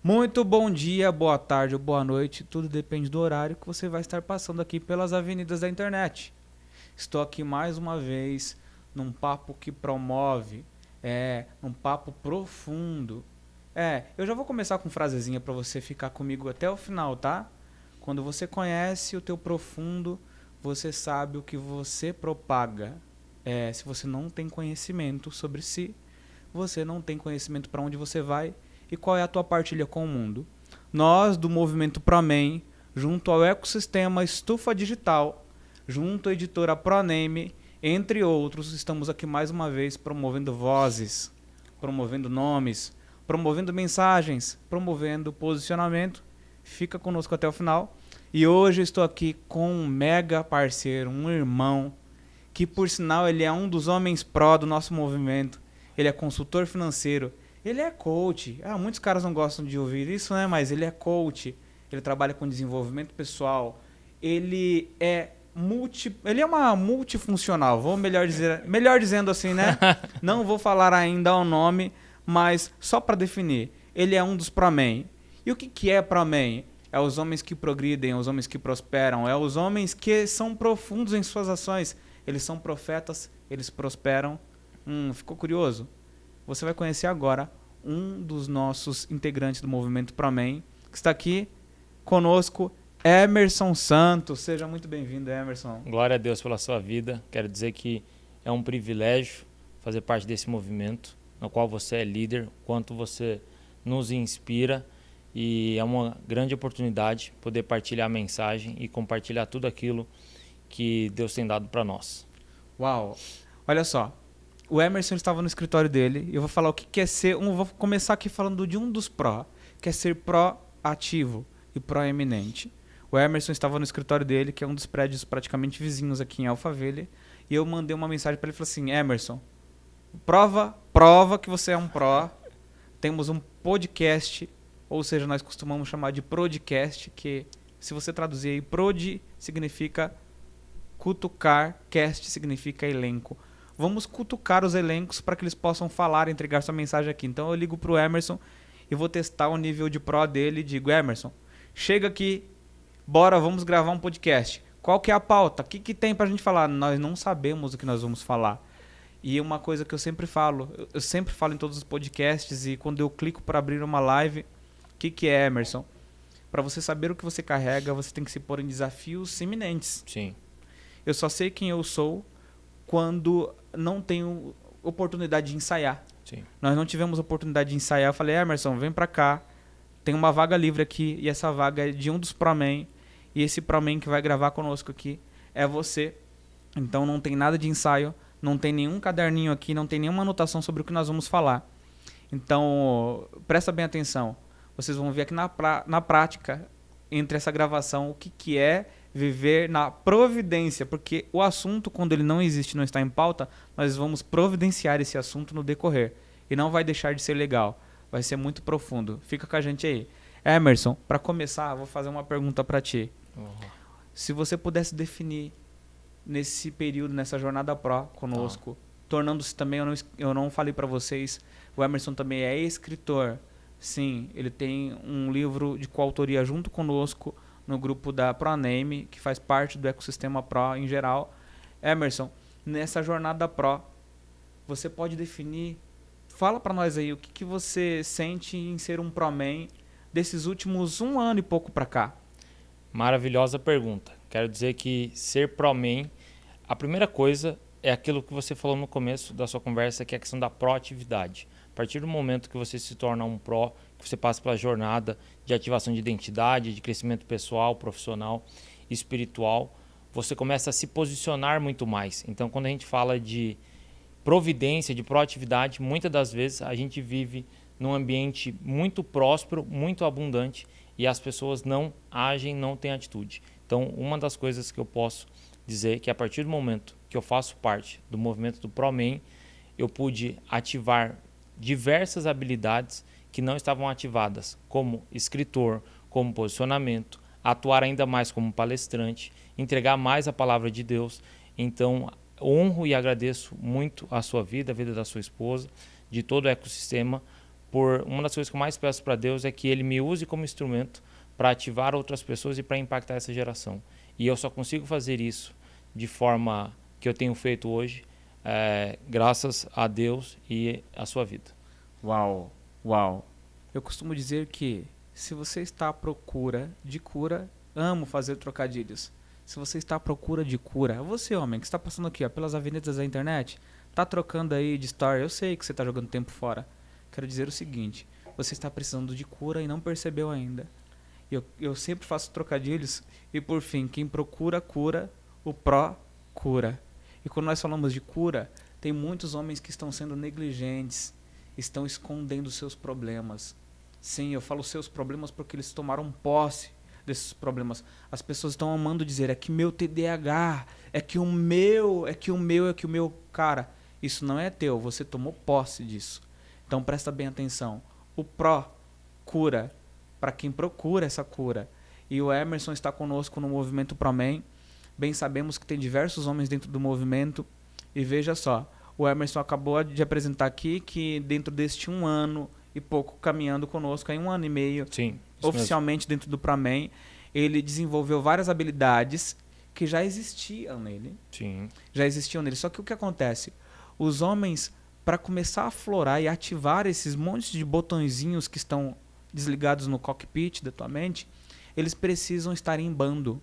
Muito bom dia, boa tarde ou boa noite, tudo depende do horário que você vai estar passando aqui pelas avenidas da internet. Estou aqui mais uma vez num papo que promove, um papo profundo. Eu já vou começar com frasezinha para você ficar comigo até o final, tá? Quando você conhece o teu profundo, você sabe o que você propaga. Se você não tem conhecimento sobre si, você não tem conhecimento para onde você vai e qual é a tua partilha com o mundo. Nós, do Movimento ProMen, junto ao ecossistema Estufa Digital, junto à editora ProName, entre outros, estamos aqui mais uma vez promovendo vozes, promovendo nomes, promovendo mensagens, promovendo posicionamento. Fica conosco até o final. E hoje eu estou aqui com um mega parceiro, um irmão, que por sinal ele é um dos homens pró do nosso movimento. Ele é consultor financeiro, ele é coach. Muitos caras não gostam de ouvir isso, né? Mas ele é coach, ele trabalha com desenvolvimento pessoal, ele é uma multifuncional, melhor dizendo assim, né? Não vou falar ainda o nome, mas só para definir, ele é um dos ProMen. E o que é ProMen? É os homens que progridem, os homens que prosperam, é os homens que são profundos em suas ações. Eles são profetas, eles prosperam. Ficou curioso? Você vai conhecer agora um dos nossos integrantes do Movimento ProMen, que está aqui conosco, Emerson Santos. Seja muito bem-vindo, Emerson. Glória a Deus pela sua vida. Quero dizer que é um privilégio fazer parte desse movimento, no qual você é líder, quanto você nos inspira, e é uma grande oportunidade poder partilhar a mensagem e compartilhar tudo aquilo que Deus tem dado para nós. Uau! Olha só, o Emerson estava no escritório dele e eu vou falar o que é ser. Vou começar aqui falando de um dos pró, que é ser pró-ativo e pró-eminente. O Emerson estava no escritório dele, que é um dos prédios praticamente vizinhos aqui em Alphaville, e eu mandei uma mensagem para ele e falei assim: Emerson, prova que você é um pró. Temos um podcast, ou seja, nós costumamos chamar de prodcast, que se você traduzir aí, prod significa cutucar, cast significa elenco. Vamos cutucar os elencos para que eles possam falar, entregar sua mensagem aqui. Então eu ligo pro Emerson e vou testar o nível de pró dele e digo: Emerson, chega aqui, bora, vamos gravar um podcast. Qual que é a pauta? O que tem pra gente falar? Nós não sabemos o que nós vamos falar. E uma coisa que eu sempre falo em todos os podcasts, e quando eu clico para abrir uma live, o que é, Emerson? Para você saber o que você carrega, você tem que se pôr em desafios iminentes. Sim. Eu só sei quem eu sou quando não tenho oportunidade de ensaiar. Sim. Nós não tivemos oportunidade de ensaiar. Eu falei: Emerson, vem pra cá, tem uma vaga livre aqui, e essa vaga é de um dos ProMen, e esse ProMen que vai gravar conosco aqui é você. Então não tem nada de ensaio, não tem nenhum caderninho aqui, não tem nenhuma anotação sobre o que nós vamos falar. Então presta bem atenção, vocês vão ver aqui na prática, entre essa gravação, o que é viver na providência, porque o assunto, quando ele não existe, não está em pauta, nós vamos providenciar esse assunto no decorrer, e não vai deixar de ser legal, vai ser muito profundo. Fica com a gente aí. Emerson, para começar, vou fazer uma pergunta para ti. Se você pudesse definir nesse período, nessa jornada pró conosco, tornando-se também, eu não falei para vocês, o Emerson também é escritor. Sim, ele tem um livro de coautoria junto conosco no grupo da ProName, que faz parte do ecossistema Pro em geral. Emerson, nessa jornada Pro, você pode definir, fala para nós aí, o que você sente em ser um ProMen desses últimos 1 ano e pouco para cá? Maravilhosa pergunta. Quero dizer que ser ProMen, a primeira coisa é aquilo que você falou no começo da sua conversa, que é a questão da proatividade. A partir do momento que você se torna um pró, que você passa pela jornada de ativação de identidade, de crescimento pessoal, profissional, espiritual, você começa a se posicionar muito mais. Então, quando a gente fala de providência, de proatividade, muitas das vezes a gente vive num ambiente muito próspero, muito abundante, e as pessoas não agem, não têm atitude. Então, uma das coisas que eu posso dizer é que a partir do momento que eu faço parte do movimento do ProMen, eu pude ativar diversas habilidades que não estavam ativadas, como escritor, como posicionamento, atuar ainda mais como palestrante, entregar mais a palavra de Deus. Então, honro e agradeço muito a sua vida, a vida da sua esposa, de todo o ecossistema, uma das coisas que eu mais peço para Deus é que Ele me use como instrumento para ativar outras pessoas e para impactar essa geração. E eu só consigo fazer isso de forma que eu tenho feito hoje, graças a Deus e a sua vida. Uau, uau. Eu costumo dizer que se você está à procura de cura, amo fazer trocadilhos. Se você está à procura de cura, você, homem, que está passando aqui, ó, pelas avenidas da internet, tá trocando aí de story, eu sei que você está jogando tempo fora. Quero dizer o seguinte, você está precisando de cura e não percebeu ainda. Eu sempre faço trocadilhos e, por fim, quem procura cura, o pró cura. E quando nós falamos de cura, tem muitos homens que estão sendo negligentes, estão escondendo seus problemas. Sim, eu falo seus problemas porque eles tomaram posse desses problemas. As pessoas estão amando dizer, é que meu TDAH, é que o meu. Cara, isso não é teu, você tomou posse disso. Então presta bem atenção. O pró cura para quem procura essa cura. E o Emerson está conosco no movimento ProMen. Bem sabemos que tem diversos homens dentro do movimento. E veja só, o Emerson acabou de apresentar aqui que dentro deste 1 ano e pouco caminhando conosco, em 1 ano e meio, sim, oficialmente mesmo. Dentro do ProMen, ele desenvolveu várias habilidades que já existiam nele. Sim. Já existiam nele. Só que o que acontece? Os homens, para começar a aflorar e ativar esses montes de botõezinhos que estão desligados no cockpit da tua mente, eles precisam estar em bando.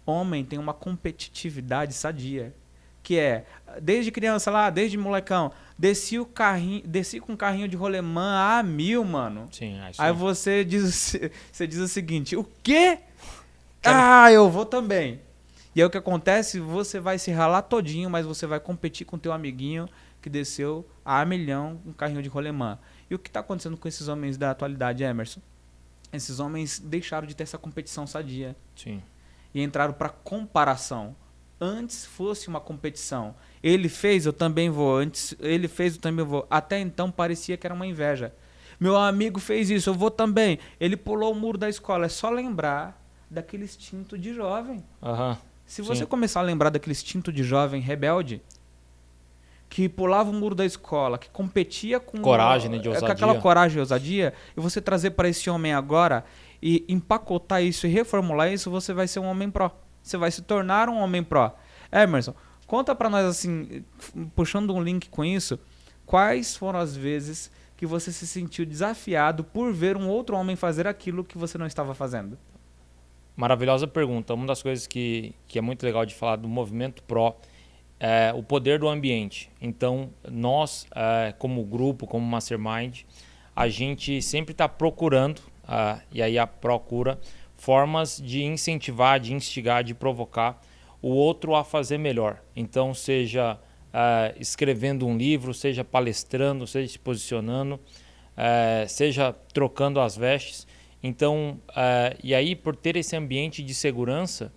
Homem tem uma competitividade sadia, que é, desde criança lá, desde molecão, desci com um carrinho de rolemã a 1000, mano. Sim, aí você diz o seguinte, o quê? Quero... eu vou também. E aí o que acontece? Você vai se ralar todinho, mas você vai competir com teu amiguinho que desceu a 1.000.000 com um carrinho de rolemã. E o que está acontecendo com esses homens da atualidade, Emerson? Esses homens deixaram de ter essa competição sadia. Sim. E entraram para comparação. Antes fosse uma competição. Ele fez, eu também vou. Antes ele fez, eu também vou. Até então parecia que era uma inveja. Meu amigo fez isso, eu vou também. Ele pulou o muro da escola. É só lembrar daquele instinto de jovem. Uhum. Se você começar a lembrar daquele instinto de jovem rebelde, que pulava o muro da escola, que competia com coragem, né, de ousadia. Com aquela coragem e ousadia, e você trazer para esse homem agora e empacotar isso e reformular isso, você vai ser um homem pró. Você vai se tornar um homem pró. Emerson, conta para nós assim, puxando um link com isso, quais foram as vezes que você se sentiu desafiado por ver um outro homem fazer aquilo que você não estava fazendo? Maravilhosa pergunta. Uma das coisas que é muito legal de falar do movimento pró é o poder do ambiente. Então, nós, como grupo, como Mastermind, a gente sempre está procurando, e aí a procura, formas de incentivar, de instigar, de provocar o outro a fazer melhor. Então, seja escrevendo um livro, seja palestrando, seja se posicionando, seja trocando as vestes. Então, e aí por ter esse ambiente de segurança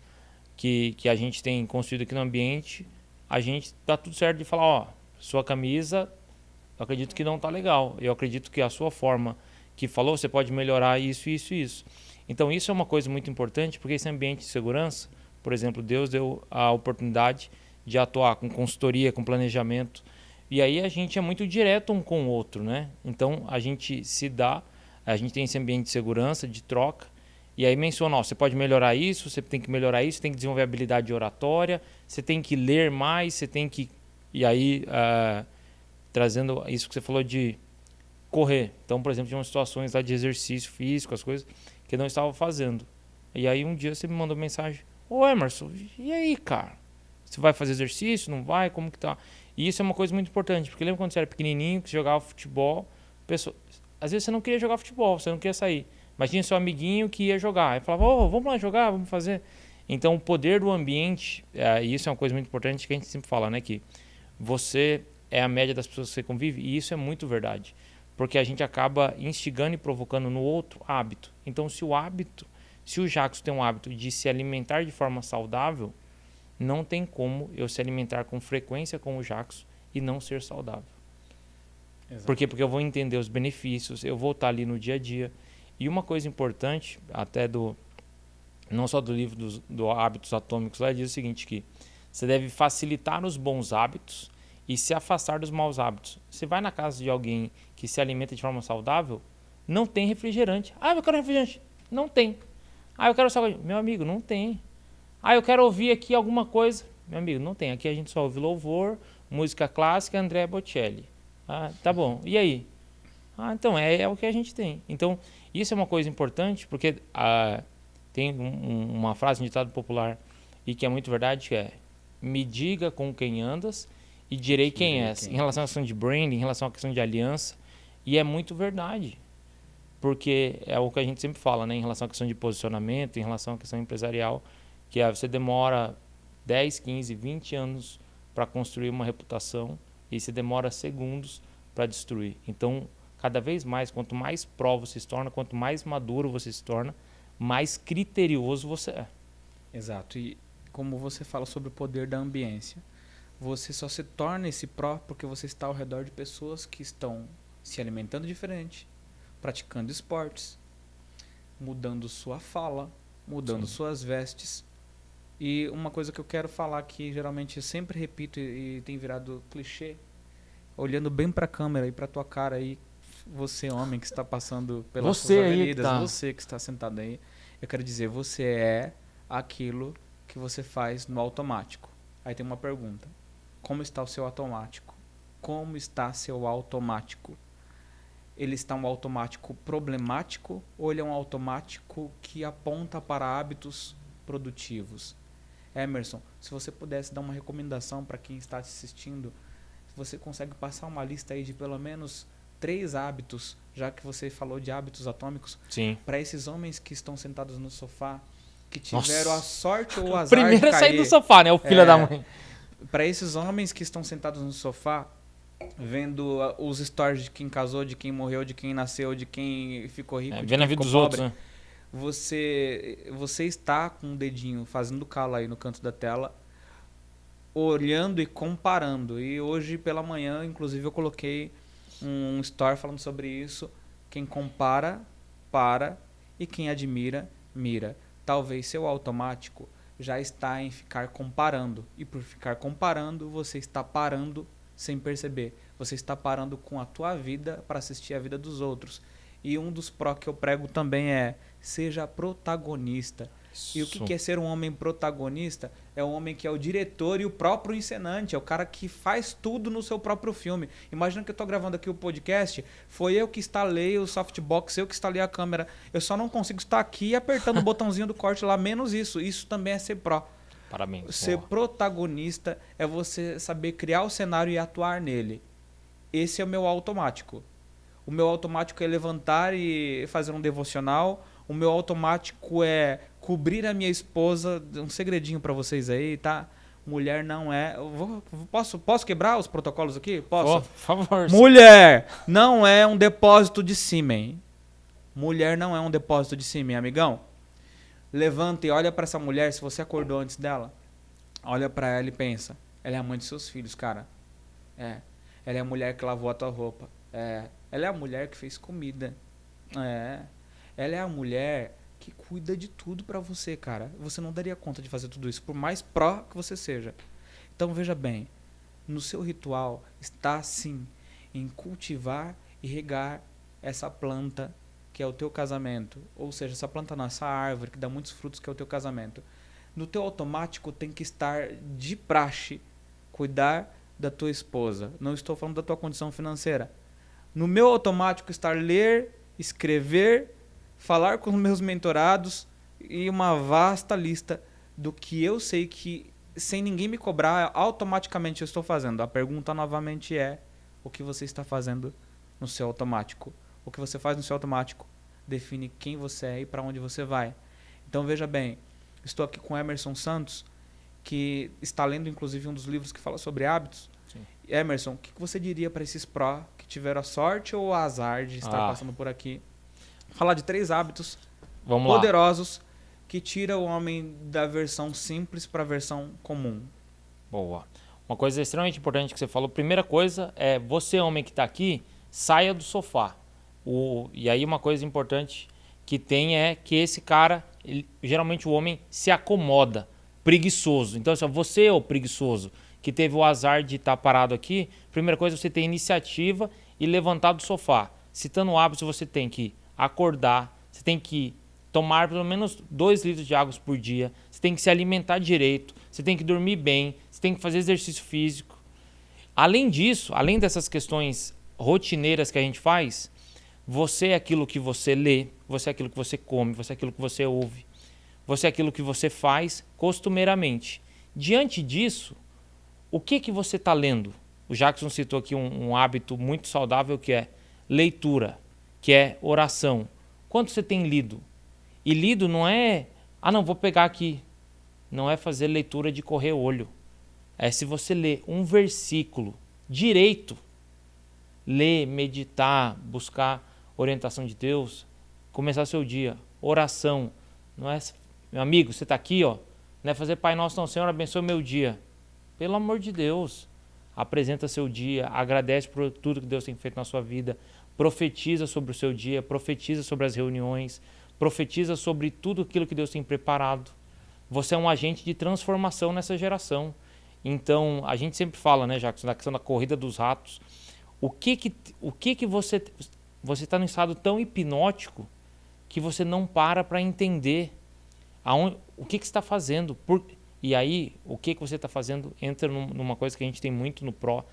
que a gente tem construído aqui no ambiente, a gente tá tudo certo de falar, ó, sua camisa, eu acredito que não tá legal. Eu acredito que a sua forma que falou, você pode melhorar isso, isso e isso. Então isso é uma coisa muito importante, porque esse ambiente de segurança, por exemplo, Deus deu a oportunidade de atuar com consultoria, com planejamento, e aí a gente é muito direto um com o outro, né? Então a gente se dá, a gente tem esse ambiente de segurança, de troca, e aí menciona, ó, você pode melhorar isso, você tem que melhorar isso, tem que desenvolver habilidade de oratória, você tem que ler mais, você tem que... E aí, trazendo isso que você falou de correr. Então, por exemplo, tinha umas situações lá de exercício físico, as coisas que eu não estava fazendo. E aí um dia você me mandou mensagem, ô Emerson, e aí, cara? Você vai fazer exercício? Não vai? Como que tá? E isso é uma coisa muito importante, porque lembra quando você era pequenininho, que você jogava futebol, pessoa... às vezes você não queria jogar futebol, você não queria sair. Mas tinha seu amiguinho que ia jogar. Aí falava, vamos lá jogar, vamos fazer. Então, o poder do ambiente, e isso é uma coisa muito importante que a gente sempre fala, né? Que você é a média das pessoas que você convive, e isso é muito verdade. Porque a gente acaba instigando e provocando no outro hábito. Então, se o Jackson tem um hábito de se alimentar de forma saudável, não tem como eu se alimentar com frequência com o Jackson e não ser saudável. Exato. Por quê? Porque eu vou entender os benefícios, eu vou estar ali no dia a dia. E uma coisa importante, até não só do livro do Hábitos Atômicos, lá diz o seguinte, que você deve facilitar os bons hábitos e se afastar dos maus hábitos. Você vai na casa de alguém que se alimenta de forma saudável, não tem refrigerante. Ah, eu quero refrigerante. Não tem. Ah, eu quero salgadinho. Meu amigo, não tem. Ah, eu quero ouvir aqui alguma coisa. Meu amigo, não tem. Aqui a gente só ouve louvor, música clássica, Andrea Bocelli. Ah, tá bom. E aí? Ah, então é o que a gente tem. Então, isso é uma coisa importante, porque tem uma frase, um ditado popular, e que é muito verdade, que é: me diga com quem andas e direi quem és. Em relação à questão de branding, em relação à questão de aliança. E é muito verdade. Porque é o que a gente sempre fala, né? Em relação à questão de posicionamento, em relação à questão empresarial, que você demora 10, 15, 20 anos para construir uma reputação e você demora segundos para destruir. Então, cada vez mais, quanto mais pró você se torna, quanto mais maduro você se torna, mais criterioso você é. Exato. E como você fala sobre o poder da ambiência, você só se torna esse pró porque você está ao redor de pessoas que estão se alimentando diferente, praticando esportes, mudando sua fala, mudando suas vestes. E uma coisa que eu quero falar que geralmente eu sempre repito e tem virado clichê, olhando bem para a câmera e para tua cara aí, você homem que está passando pelas suas avenidas, você que está sentado aí, eu quero dizer, você é aquilo que você faz no automático. Aí tem uma pergunta: como está o seu automático? Como está seu automático? Ele está um automático problemático ou ele é um automático que aponta para hábitos produtivos? Emerson, se você pudesse dar uma recomendação para quem está te assistindo, você consegue passar uma lista aí de pelo menos 3 hábitos, já que você falou de hábitos atômicos, para esses homens que estão sentados no sofá, que tiveram a sorte ou o azar Primeiro de cair. sair do sofá, né? O filho da mãe. Para esses homens que estão sentados no sofá, vendo os stories de quem casou, de quem morreu, de quem nasceu, de quem ficou rico, de vendo a quem vida ficou dos pobre, outros, né? Você está com um dedinho fazendo calo aí no canto da tela, olhando e comparando. E hoje pela manhã, inclusive, eu coloquei um story falando sobre isso. Quem compara, para, e quem admira, mira. Talvez seu automático já está em ficar comparando. E por ficar comparando, você está parando sem perceber. Você está parando com a tua vida para assistir a vida dos outros. E um dos pró que eu prego também é: seja protagonista. E o que é ser um homem protagonista? É um homem que é o diretor e o próprio encenante. É o cara que faz tudo no seu próprio filme. Imagina que eu estou gravando aqui o podcast, foi eu que instalei o softbox, eu que instalei a câmera. Eu só não consigo estar aqui apertando o botãozinho do corte lá, menos isso. Isso também é ser pró. Parabéns. Ser protagonista é você saber criar o cenário e atuar nele. Esse é o meu automático. O meu automático é levantar e fazer um devocional. O meu automático é cobrir a minha esposa. Um segredinho para vocês aí, tá? Mulher não é... Posso quebrar os protocolos aqui? Posso? Por favor. Mulher não é um depósito de sêmen. Mulher não é um depósito de sêmen, amigão. Levanta e olha para essa mulher. Se você acordou antes dela, olha para ela e pensa: ela é a mãe de seus filhos, cara. Ela é a mulher que lavou a tua roupa. Ela é a mulher que fez comida. Ela é a mulher que cuida de tudo pra você, cara. Você não daria conta de fazer tudo isso, por mais pró que você seja. Então veja bem, no seu ritual está sim em cultivar e regar essa planta que é o teu casamento. Ou seja, essa planta não, essa árvore que dá muitos frutos que é o teu casamento. No teu automático tem que estar de praxe cuidar da tua esposa. Não estou falando da tua condição financeira. No meu automático estar ler, escrever, falar com os meus mentorados e uma vasta lista do que eu sei que, sem ninguém me cobrar, automaticamente eu estou fazendo. A pergunta novamente é: o que você está fazendo no seu automático? O que você faz no seu automático define quem você é e para onde você vai. Então veja bem, estou aqui com Emerson Santos, que está lendo inclusive um dos livros que fala sobre hábitos. Sim. Emerson, o que você diria para esses pró que tiveram a sorte ou o azar de estar passando por aqui? Falar de 3 hábitos poderosos que tiram o homem da versão simples para a versão comum. Boa. Uma coisa extremamente importante que você falou. Primeira coisa é: você, homem que está aqui, saia do sofá. E aí uma coisa importante que tem é que esse cara, geralmente o homem se acomoda, preguiçoso. Então, assim, você é o preguiçoso que teve o azar de estar parado aqui. Primeira coisa, você tem iniciativa e levantar do sofá. Citando hábitos, você tem que acordar, você tem que tomar pelo menos 2 litros de água por dia, você tem que se alimentar direito, você tem que dormir bem, você tem que fazer exercício físico. Além disso, além dessas questões rotineiras que a gente faz, você é aquilo que você lê, você é aquilo que você come, você é aquilo que você ouve, você é aquilo que você faz costumeiramente. Diante disso, o que você está lendo? O Jackson citou aqui um hábito muito saudável que é leitura, que é oração. Quanto você tem lido? E lido não é, não, vou pegar aqui. Não é fazer leitura de correr olho. É se você ler um versículo direito, ler, meditar, buscar orientação de Deus, começar seu dia, oração. Não é, meu amigo, você está aqui, ó, não é fazer Pai Nosso, não, Senhor, abençoe o meu dia. Pelo amor de Deus, apresenta seu dia, agradece por tudo que Deus tem feito na sua vida, profetiza sobre o seu dia, profetiza sobre as reuniões, profetiza sobre tudo aquilo que Deus tem preparado. Você é um agente de transformação nessa geração. Então, a gente sempre fala, né, Jackson, na questão da corrida dos ratos. O que você está num estado tão hipnótico que você não para entender o que você está fazendo. E aí, o que você está fazendo entra numa coisa que a gente tem muito no Pro,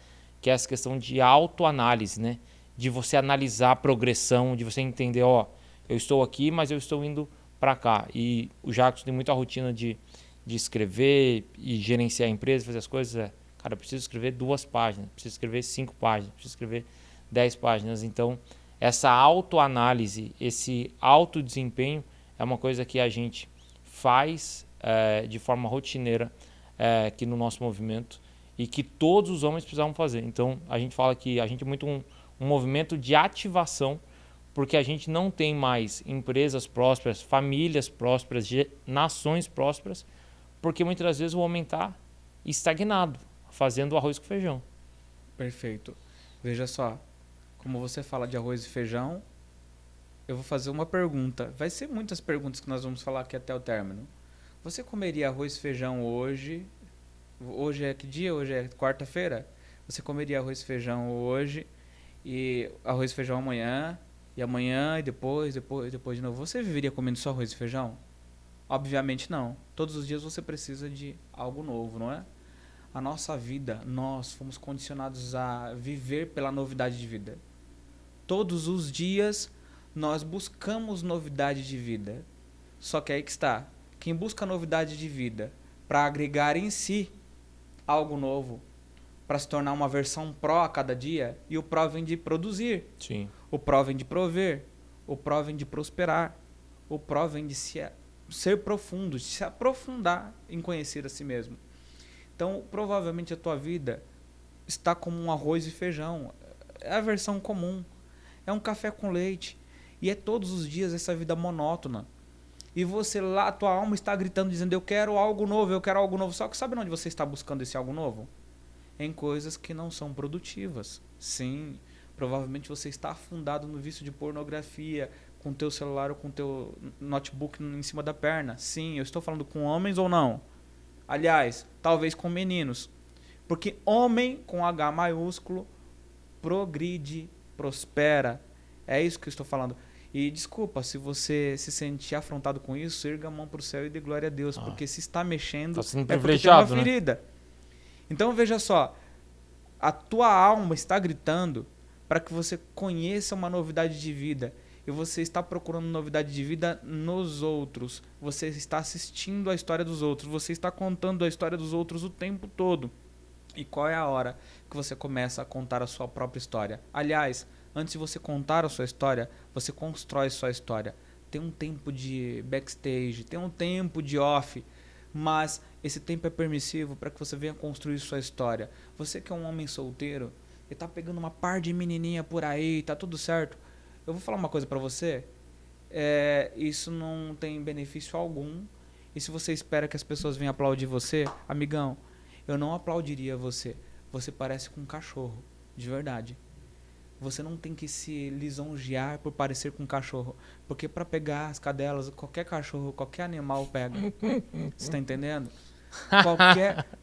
que é essa questão de autoanálise, né? De você analisar a progressão, de você entender, eu estou aqui, mas eu estou indo para cá. E o Jackson tem muita rotina de escrever e gerenciar a empresa, fazer as coisas. Cara, eu preciso escrever 2 páginas, preciso escrever 5 páginas, preciso escrever 10 páginas. Então, essa autoanálise, esse autodesempenho é uma coisa que a gente faz de forma rotineira aqui no nosso movimento e que todos os homens precisavam fazer. Então, a gente fala que a gente é muito um movimento de ativação, porque a gente não tem mais empresas prósperas, famílias prósperas, nações prósperas, porque muitas das vezes o homem está estagnado, fazendo arroz com feijão. Perfeito. Veja só, como você fala de arroz e feijão, eu vou fazer uma pergunta. Vai ser muitas perguntas que nós vamos falar aqui até o término. Você comeria arroz e feijão hoje? Hoje é que dia? Hoje é quarta-feira? Você comeria arroz e feijão hoje e arroz e feijão amanhã, e amanhã e depois de novo? Você viveria comendo só arroz e feijão? Obviamente não. Todos os dias você precisa de algo novo, não é? A nossa vida, nós fomos condicionados a viver pela novidade de vida. Todos os dias nós buscamos novidade de vida. Só que aí que está. Quem busca novidade de vida para agregar em si algo novo, para se tornar uma versão Pro a cada dia, e o Pro vem de produzir. Sim. O Pro vem de prover. O Pro vem de prosperar. O Pro vem de ser profundo, de se aprofundar em conhecer a si mesmo. Então, provavelmente a tua vida está como um arroz e feijão. É a versão comum. É um café com leite. E é todos os dias essa vida monótona. E você lá, a tua alma está gritando, dizendo, eu quero algo novo, eu quero algo novo. Só que sabe onde você está buscando esse algo novo? Em coisas que não são produtivas. Sim, provavelmente você está afundado no vício de pornografia, com o teu celular ou com o teu notebook em cima da perna. Sim, eu estou falando com homens ou não? Aliás, talvez com meninos. Porque homem com H maiúsculo progride, prospera. É isso que eu estou falando. E desculpa, se você se sentir afrontado com isso, erga a mão para o céu e dê glória a Deus. Porque se está mexendo, tá sendo é porque tem uma privilegiado, ferida. Né? Então veja só, a tua alma está gritando para que você conheça uma novidade de vida. E você está procurando novidade de vida nos outros. Você está assistindo a história dos outros. Você está contando a história dos outros o tempo todo. E qual é a hora que você começa a contar a sua própria história? Aliás, antes de você contar a sua história, você constrói sua história. Tem um tempo de backstage, tem um tempo de off, mas esse tempo é permissivo para que você venha construir sua história. Você que é um homem solteiro e está pegando uma par de menininha por aí, tá tudo certo. Eu vou falar uma coisa para você, isso não tem benefício algum, e se você espera que as pessoas venham aplaudir você, amigão, eu não aplaudiria você. Você parece com um cachorro, de verdade. Você não tem que se lisonjear por parecer com um cachorro, porque para pegar as cadelas, qualquer cachorro, qualquer animal pega. Você está entendendo?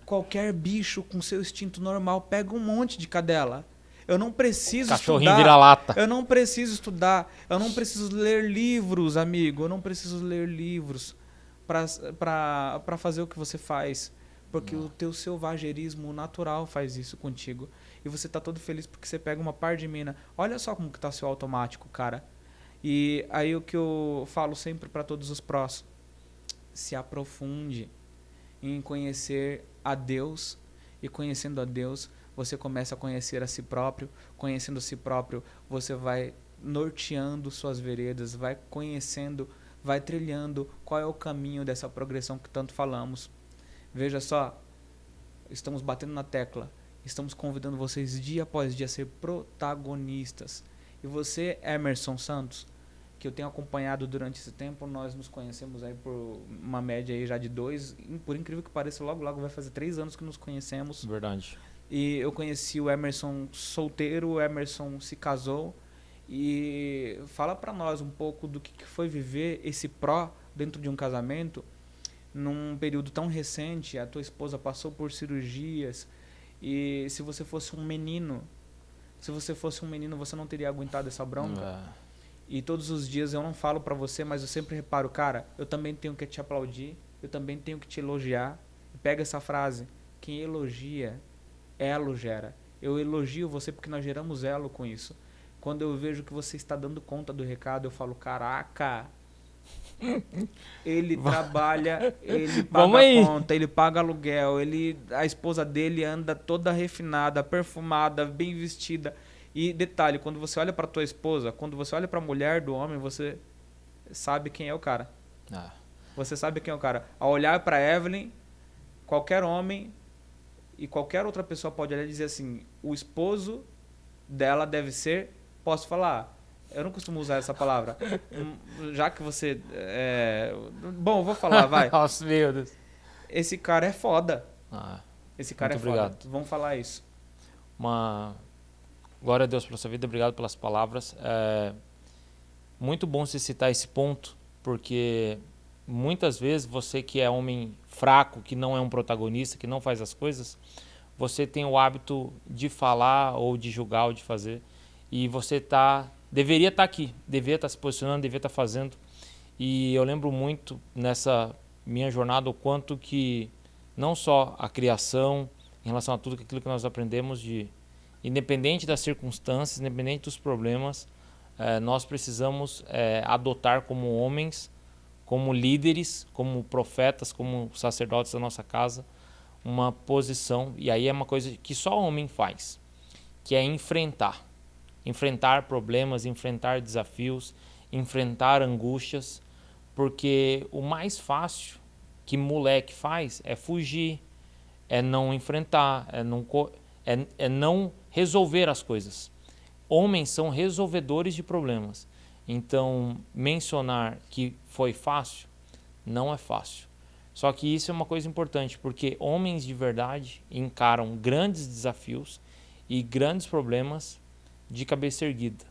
Qualquer bicho com seu instinto normal pega um monte de cadela. Eu não preciso Cachorrinho estudar. vira-lata. Eu não preciso estudar. Eu não preciso ler livros, amigo. Eu não preciso ler livros para fazer o que você faz. Porque o teu selvagerismo natural faz isso contigo. E você tá todo feliz porque você pega uma par de mina. Olha só como que tá seu automático, cara. E aí o que eu falo sempre para todos os prós. Se aprofunde em conhecer a Deus. E conhecendo a Deus, você começa a conhecer a si próprio. Conhecendo a si próprio, você vai norteando suas veredas, vai conhecendo, vai trilhando qual é o caminho dessa progressão que tanto falamos. Veja só, estamos batendo na tecla, estamos convidando vocês dia após dia a ser protagonistas. E você, Emerson Santos, que eu tenho acompanhado durante esse tempo, nós nos conhecemos aí por uma média aí já de 2, por incrível que pareça, logo vai fazer 3 anos que nos conhecemos. Verdade. E eu conheci o Emerson solteiro, o Emerson se casou. E fala pra nós um pouco do que foi viver esse pró dentro de um casamento, num período tão recente. A tua esposa passou por cirurgias, e se você fosse um menino, você não teria aguentado essa bronca. E todos os dias eu não falo pra você, mas eu sempre reparo, cara, eu também tenho que te aplaudir, eu também tenho que te elogiar. Pega essa frase: quem elogia, elo gera. Eu elogio você porque nós geramos elo com isso. Quando eu vejo que você está dando conta do recado, eu falo, caraca, ele trabalha, ele paga conta, ele paga aluguel, a esposa dele anda toda refinada, perfumada, bem vestida. E detalhe, quando você olha para tua esposa, quando você olha para a mulher do homem, você sabe quem é o cara. Você sabe quem é o cara. Ao olhar para Evelyn, qualquer homem e qualquer outra pessoa pode olhar e dizer assim, o esposo dela deve ser... Posso falar? Eu não costumo usar essa palavra. Já que você... Bom, eu vou falar, vai. Nossa, meu Deus. Esse cara é foda. Esse cara muito é foda. Obrigado. Vamos falar isso. Glória a Deus pela sua vida. Obrigado pelas palavras. Muito bom você citar esse ponto, porque muitas vezes você que é homem fraco, que não é um protagonista, que não faz as coisas, você tem o hábito de falar ou de julgar ou de fazer. E você deveria estar aqui, deveria estar se posicionando, deveria estar fazendo. E eu lembro muito nessa minha jornada o quanto que não só a criação, em relação a tudo aquilo que nós aprendemos, independente das circunstâncias, independente dos problemas, nós precisamos adotar como homens, como líderes, como profetas, como sacerdotes da nossa casa, uma posição. E aí é uma coisa que só homem faz, que é enfrentar problemas, enfrentar desafios, enfrentar angústias, porque o mais fácil que moleque faz é fugir, é não enfrentar, é não resolver as coisas. Homens são resolvedores de problemas. Então, mencionar que foi fácil, não é fácil. Só que isso é uma coisa importante, porque homens de verdade encaram grandes desafios e grandes problemas de cabeça erguida.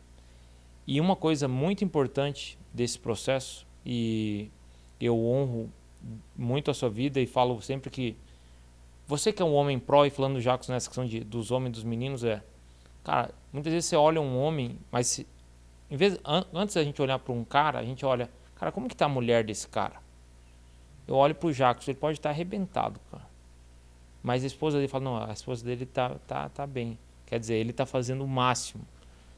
E uma coisa muito importante desse processo, e eu honro muito a sua vida e falo sempre que você que é um homem pró, e falando já nessa questão dos homens e dos meninos, cara, muitas vezes você olha um homem, mas antes da gente olhar para um cara, a gente olha, cara, como que tá a mulher desse cara? Eu olho pro Jacques, ele pode estar arrebentado, cara. Mas a esposa dele fala, não, a esposa dele tá bem. Quer dizer, ele está fazendo o máximo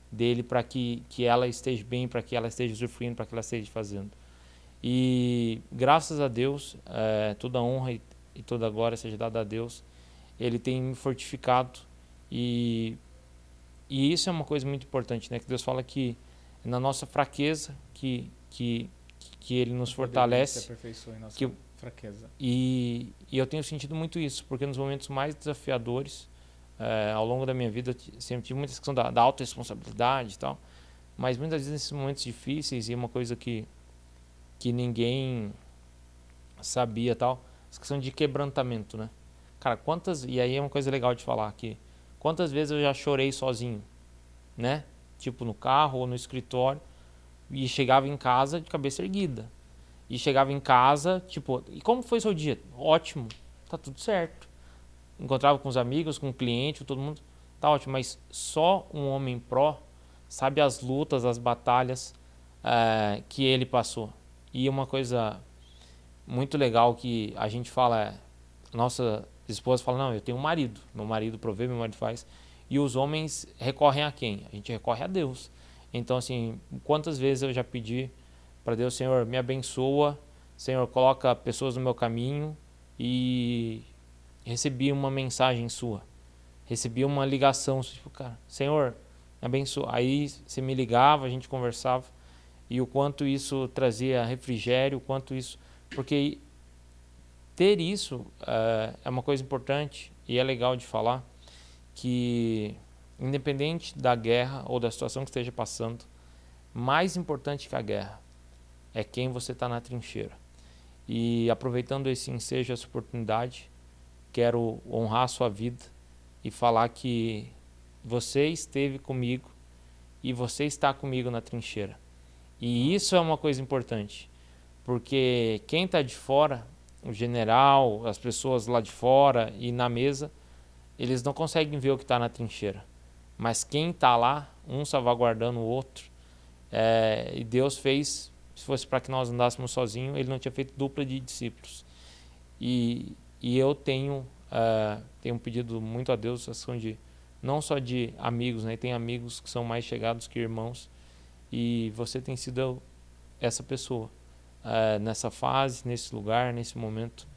dele para que ela esteja bem, para que ela esteja usufruindo, para que ela esteja fazendo. E graças a Deus, toda a honra e toda a glória seja dada a Deus. Ele tem me fortificado e isso é uma coisa muito importante, né? Que Deus fala que na nossa fraqueza que Ele nos fortalece. Se aperfeiçoa em nossa fraqueza. E eu tenho sentido muito isso, porque nos momentos mais desafiadores, ao longo da minha vida, eu sempre tive muita questão da autorresponsabilidade e tal, mas muitas vezes nesses momentos difíceis, e uma coisa que ninguém sabia tal, essa questão de quebrantamento, né? Cara, e aí é uma coisa legal de falar aqui, quantas vezes eu já chorei sozinho, né? Tipo no carro ou no escritório, e chegava em casa de cabeça erguida. E chegava em casa, tipo, e como foi seu dia? Ótimo, tá tudo certo. Encontrava com os amigos, com o cliente, todo mundo. tá ótimo, mas só um homem pró sabe as lutas, as batalhas que ele passou. E uma coisa muito legal que a gente fala, nossa esposa fala, não, eu tenho um marido, meu marido provê, meu marido faz, e os homens recorrem a quem? A gente recorre a Deus. Então, assim, quantas vezes eu já pedi para Deus, Senhor, me abençoa, Senhor, coloca pessoas no meu caminho, e recebi uma mensagem sua, recebi uma ligação, tipo, cara, Senhor, me abençoa. Aí você me ligava, a gente conversava, e o quanto isso trazia refrigério, o quanto isso... Porque ter isso é uma coisa importante e é legal de falar, que independente da guerra ou da situação que esteja passando, mais importante que a guerra é quem você está na trincheira. E aproveitando esse ensejo, essa oportunidade, quero honrar a sua vida e falar que você esteve comigo e você está comigo na trincheira. E isso é uma coisa importante, porque quem está de fora, o general, as pessoas lá de fora e na mesa, eles não conseguem ver o que está na trincheira. Mas quem está lá, um salvaguardando o outro, e Deus fez, se fosse para que nós andássemos sozinhos, Ele não tinha feito dupla de discípulos. E eu tenho pedido muito a Deus, não só de amigos, né? Tem amigos que são mais chegados que irmãos, e você tem sido essa pessoa nessa fase, nesse lugar, nesse momento,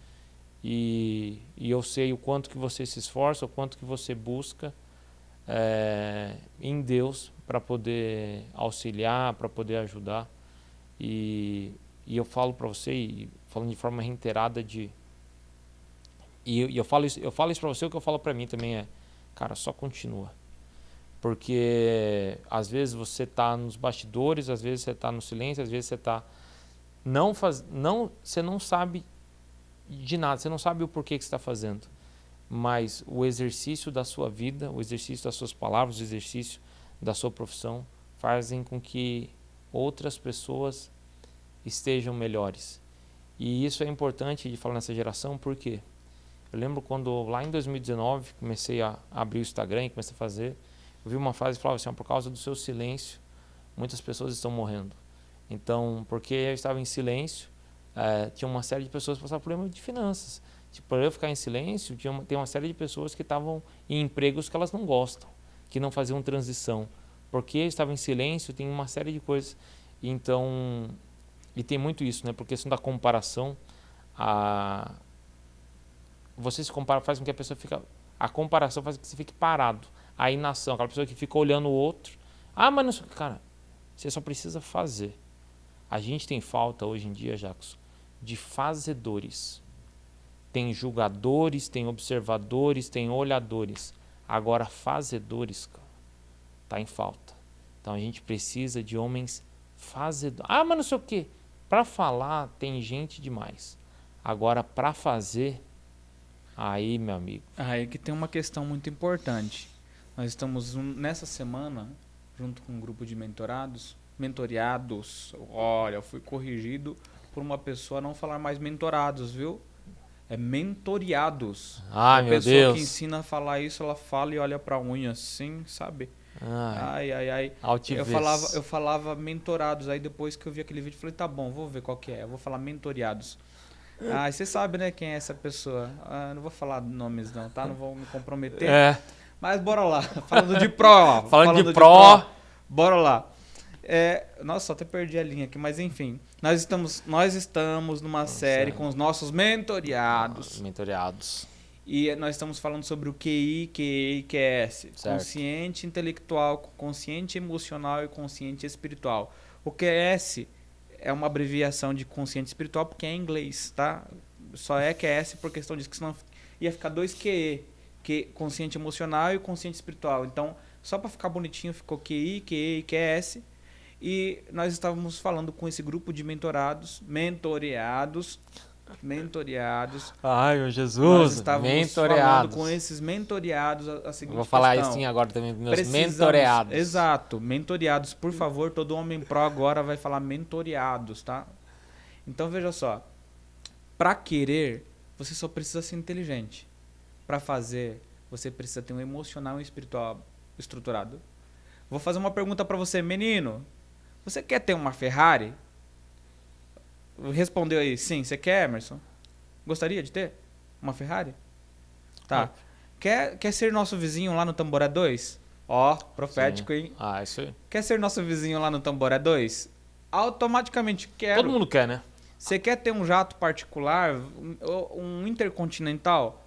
e eu sei o quanto que você se esforça, o quanto que você busca em Deus para poder auxiliar, para poder ajudar, e eu falo para você, e falando de forma reiterada, e eu falo isso para você, o que eu falo para mim também cara, só continua. Porque às vezes você está nos bastidores, às vezes você está no silêncio, às vezes você está... você não sabe de nada, você não sabe o porquê que você está fazendo. Mas o exercício da sua vida, o exercício das suas palavras, o exercício da sua profissão, fazem com que outras pessoas estejam melhores. E isso é importante de falar nessa geração, porque eu lembro quando lá em 2019 comecei a abrir o Instagram e comecei a fazer, eu vi uma frase que falava assim, por causa do seu silêncio, muitas pessoas estão morrendo. Então, porque eu estava em silêncio, tinha uma série de pessoas que passavam problema de finanças. Tipo, para eu ficar em silêncio, tem uma série de pessoas que estavam em empregos que elas não gostam, que não faziam transição. Porque eu estava em silêncio, tem uma série de coisas. Então, e tem muito isso, né? Porque questão da comparação, você se compara, faz com que a pessoa fica... A comparação faz com que você fique parado. A inação, aquela pessoa que fica olhando o outro. Mas não... Cara, você só precisa fazer. A gente tem falta hoje em dia, Jacos, de fazedores. Tem julgadores, tem observadores, tem olhadores. Agora, fazedores, cara, tá em falta. Então, a gente precisa de homens fazedores. Mas não sei o quê. Para falar, tem gente demais. Agora, para fazer... Aí, meu amigo. Aí que tem uma questão muito importante. Nós estamos nessa semana, junto com um grupo de mentoreados. Olha, eu fui corrigido por uma pessoa a não falar mais mentorados, viu? É mentoreados. Ai, meu Deus. A pessoa que ensina a falar isso, ela fala e olha pra unha assim, sabe? Ai. Eu falava mentorados. Aí depois que eu vi aquele vídeo, eu falei, tá bom, vou ver qual que é. Eu vou falar mentoreados. Você sabe, né, quem é essa pessoa. Não vou falar nomes não, tá? Não vou me comprometer. Mas bora lá. Falando de pró. Falando de pró. Bora lá. Nossa, só até perdi a linha aqui, mas enfim. Nós estamos numa série com os nossos mentoreados. E nós estamos falando sobre o QI, QE e QS. Certo. Consciente intelectual, consciente emocional e consciente espiritual. O QS é uma abreviação de consciente espiritual porque é em inglês, tá? Só é QS por questão disso, que senão ia ficar 2 QE, que consciente emocional e consciente espiritual. Então, só para ficar bonitinho, ficou QI, QE e QS. E nós estávamos falando com esse grupo de mentoreados. Ai, meu Jesus. Nós estávamos falando com esses mentoreados a seguinte Vou falar assim agora também, meus mentoreados. Exato, mentoreados. Por favor, todo homem pró agora vai falar mentoreados, tá? Então, veja só. Para querer, você só precisa ser inteligente. Para fazer, você precisa ter um emocional e um espiritual estruturado. Vou fazer uma pergunta para você, menino. Você quer ter uma Ferrari? Respondeu aí, sim. Você quer, Emerson? Gostaria de ter uma Ferrari? Tá. Quer ser nosso vizinho lá no Tamboré 2? Ó, profético, Sim. hein? Isso aí. Quer ser nosso vizinho lá no Tamboré 2? Automaticamente quero. Todo mundo quer, né? Você quer ter um jato particular, um intercontinental?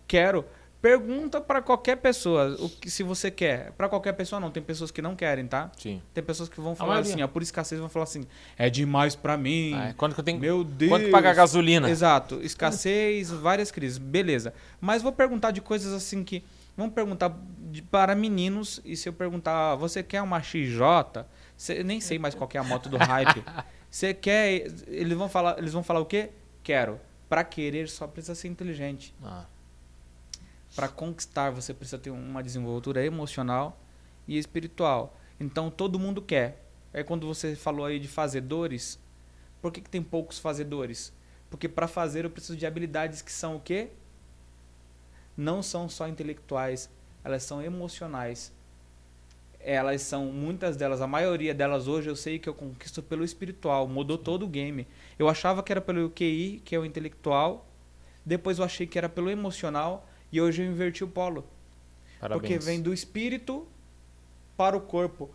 Quero. Pergunta para qualquer pessoa o que se você quer. Para qualquer pessoa não, tem pessoas que não querem, tá? Sim. Tem pessoas que vão falar assim, por escassez vão falar assim, é demais para mim. Quando que eu tenho, meu Deus. quanto que paga a gasolina? Exato, escassez, várias crises, beleza. Mas vou perguntar de coisas assim que vamos perguntar para meninos e se eu perguntar, você quer uma XJ? Nem sei mais qual que é a moto do hype. Você quer? Eles vão falar o quê? Quero. Para querer só precisa ser inteligente. Para conquistar você precisa ter uma desenvoltura emocional e espiritual. Então todo mundo quer. É quando você falou aí de fazedores. Por que tem poucos fazedores? Porque para fazer eu preciso de habilidades que são o quê? Não são só intelectuais, elas são emocionais. Elas são, muitas delas, a maioria delas hoje eu sei que eu conquisto pelo espiritual. Mudou todo o game. Eu achava que era pelo QI, que é o intelectual. Depois eu achei que era pelo emocional. E hoje eu inverti o polo. Parabéns. Porque vem do espírito para o corpo.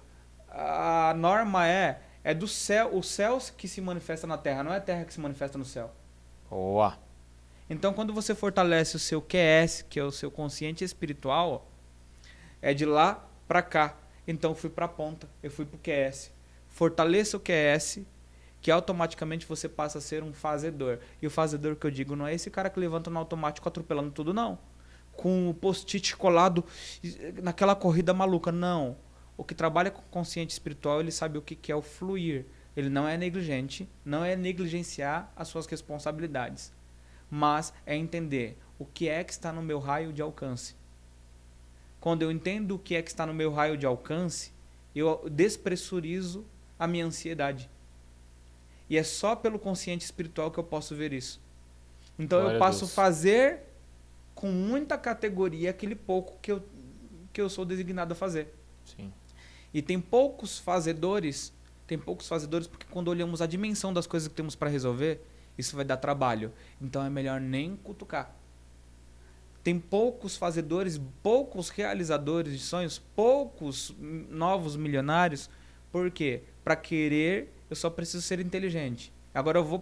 A norma é do céu, o céu que se manifesta na terra, não é a terra que se manifesta no céu. Boa. Então quando você fortalece o seu QS, que é o seu consciente espiritual, é de lá para cá. Então eu fui para a ponta, eu fui para o QS. Fortaleça o QS, que automaticamente você passa a ser um fazedor. E o fazedor que eu digo não é esse cara que levanta no automático atropelando tudo, não. Com o post-it colado naquela corrida maluca. Não. O que trabalha com consciente espiritual, ele sabe o que é o fluir. Ele não é negligente, não é negligenciar as suas responsabilidades. Mas é entender o que é que está no meu raio de alcance. Quando eu entendo o que é que está no meu raio de alcance, eu despressurizo a minha ansiedade. E é só pelo consciente espiritual que eu posso ver isso. Então eu passo a fazer com muita categoria aquele pouco que eu sou designado a fazer. Sim. E tem poucos fazedores porque quando olhamos a dimensão das coisas que temos para resolver, isso vai dar trabalho. Então é melhor nem cutucar. Tem poucos fazedores, poucos realizadores de sonhos, poucos novos milionários. Por quê? Para querer, eu só preciso ser inteligente. Agora eu vou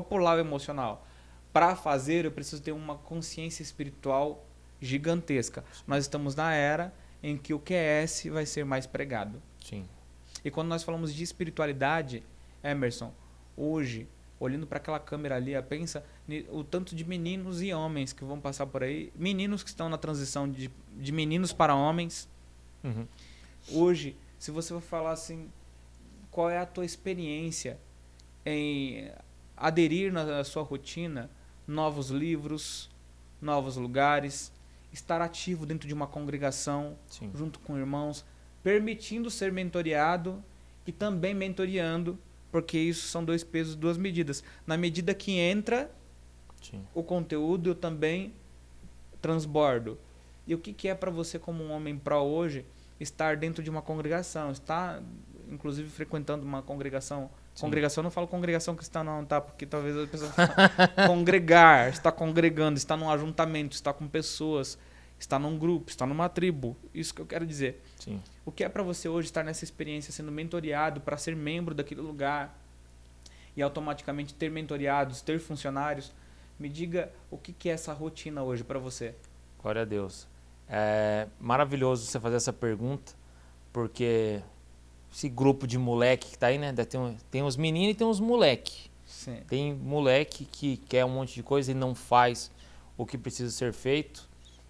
pular o emocional. Para fazer, eu preciso ter uma consciência espiritual gigantesca. Nós estamos na era em que o QS vai ser mais pregado. Sim. E quando nós falamos de espiritualidade, Emerson, hoje, olhando para aquela câmera ali, pensa o tanto de meninos e homens que vão passar por aí, meninos que estão na transição de meninos para homens. Uhum. Hoje, se você for falar assim, qual é a tua experiência em aderir na sua rotina, novos livros, novos lugares, estar ativo dentro de uma congregação, Sim. junto com irmãos, permitindo ser mentoreado e também mentoreando, porque isso são dois pesos, duas medidas. Na medida que entra Sim. o conteúdo, eu também transbordo. E o que é para você como um homem pró hoje estar dentro de uma congregação, estar inclusive frequentando uma congregação? Sim. Congregação, eu não falo congregação cristã não, tá? Porque talvez a pessoa congregar, está congregando, está num ajuntamento, está com pessoas, está num grupo, está numa tribo. Isso que eu quero dizer. Sim. O que é para você hoje estar nessa experiência, sendo mentoreado para ser membro daquele lugar e automaticamente ter mentoreados, ter funcionários? Me diga o que é essa rotina hoje para você. Glória a Deus. É maravilhoso você fazer essa pergunta, porque esse grupo de moleque que tá aí, né? Tem os meninos e tem os moleque. Sim. Tem moleque que quer um monte de coisa e não faz o que precisa ser feito.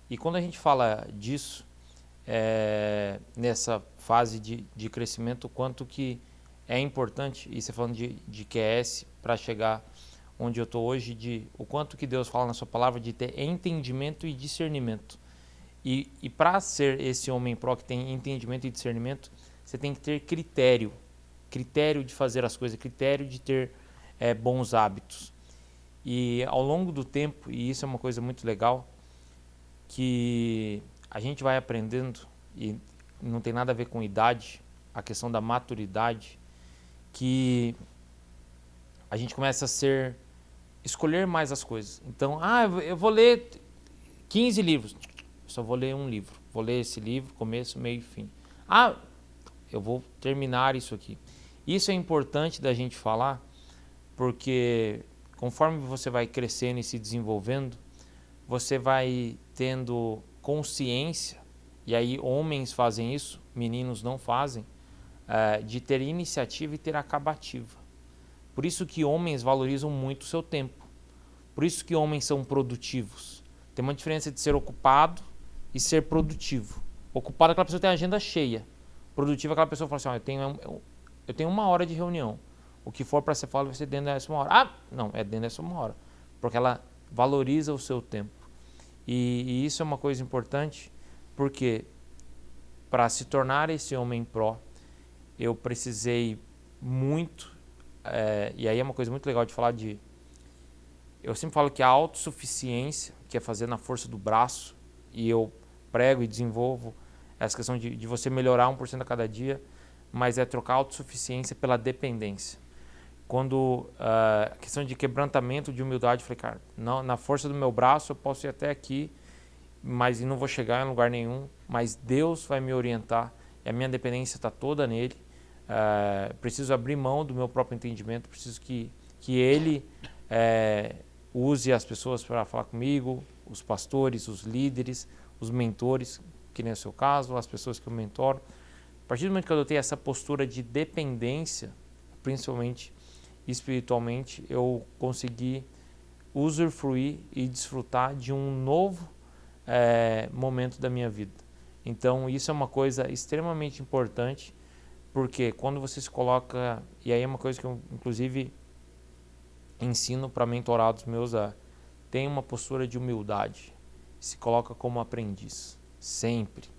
E quando a gente fala disso, nessa fase de crescimento, o quanto que é importante, e você falando de QS, para chegar onde eu estou hoje, o quanto que Deus fala na sua palavra de ter entendimento e discernimento. E para ser esse homem pró que tem entendimento e discernimento, você tem que ter critério de fazer as coisas, critério de ter bons hábitos. E ao longo do tempo, e isso é uma coisa muito legal, que a gente vai aprendendo, e não tem nada a ver com idade, a questão da maturidade, que a gente começa a escolher mais as coisas. Então, eu vou ler 15 livros, só vou ler um livro, vou ler esse livro, começo, meio e fim. Eu vou terminar isso aqui. Isso é importante da gente falar, porque conforme você vai crescendo e se desenvolvendo, você vai tendo consciência, e aí homens fazem isso, meninos não fazem, de ter iniciativa e ter acabativa. Por isso que homens valorizam muito o seu tempo. Por isso que homens são produtivos. Tem uma diferença de ser ocupado e ser produtivo. Ocupado é aquela pessoa que tem a agenda cheia. Produtivo é aquela pessoa que fala assim, eu tenho 1 hora de reunião. O que for para ser falado vai ser dentro dessa 1 hora. Não, é dentro dessa 1 hora. Porque ela valoriza o seu tempo. E isso é uma coisa importante, porque para se tornar esse homem pró, eu precisei muito, e aí é uma coisa muito legal de falar eu sempre falo que a autossuficiência, que é fazer na força do braço, e eu prego e desenvolvo essa questão de você melhorar 1% a cada dia, mas é trocar a autossuficiência pela dependência. Quando a questão de quebrantamento, de humildade, eu falei, cara, não, na força do meu braço eu posso ir até aqui, mas não vou chegar em lugar nenhum, mas Deus vai me orientar, e a minha dependência está toda nele. Preciso abrir mão do meu próprio entendimento, preciso que Ele use as pessoas para falar comigo, os pastores, os líderes, os mentores, que nem é o seu caso, as pessoas que eu mentoro. A partir do momento que eu adotei essa postura de dependência, principalmente espiritualmente, eu consegui usufruir e desfrutar de um novo momento da minha vida. Então isso é uma coisa extremamente importante, porque quando você se coloca, e aí é uma coisa que eu inclusive ensino para mentorados meus, tem uma postura de humildade, se coloca como aprendiz, sempre.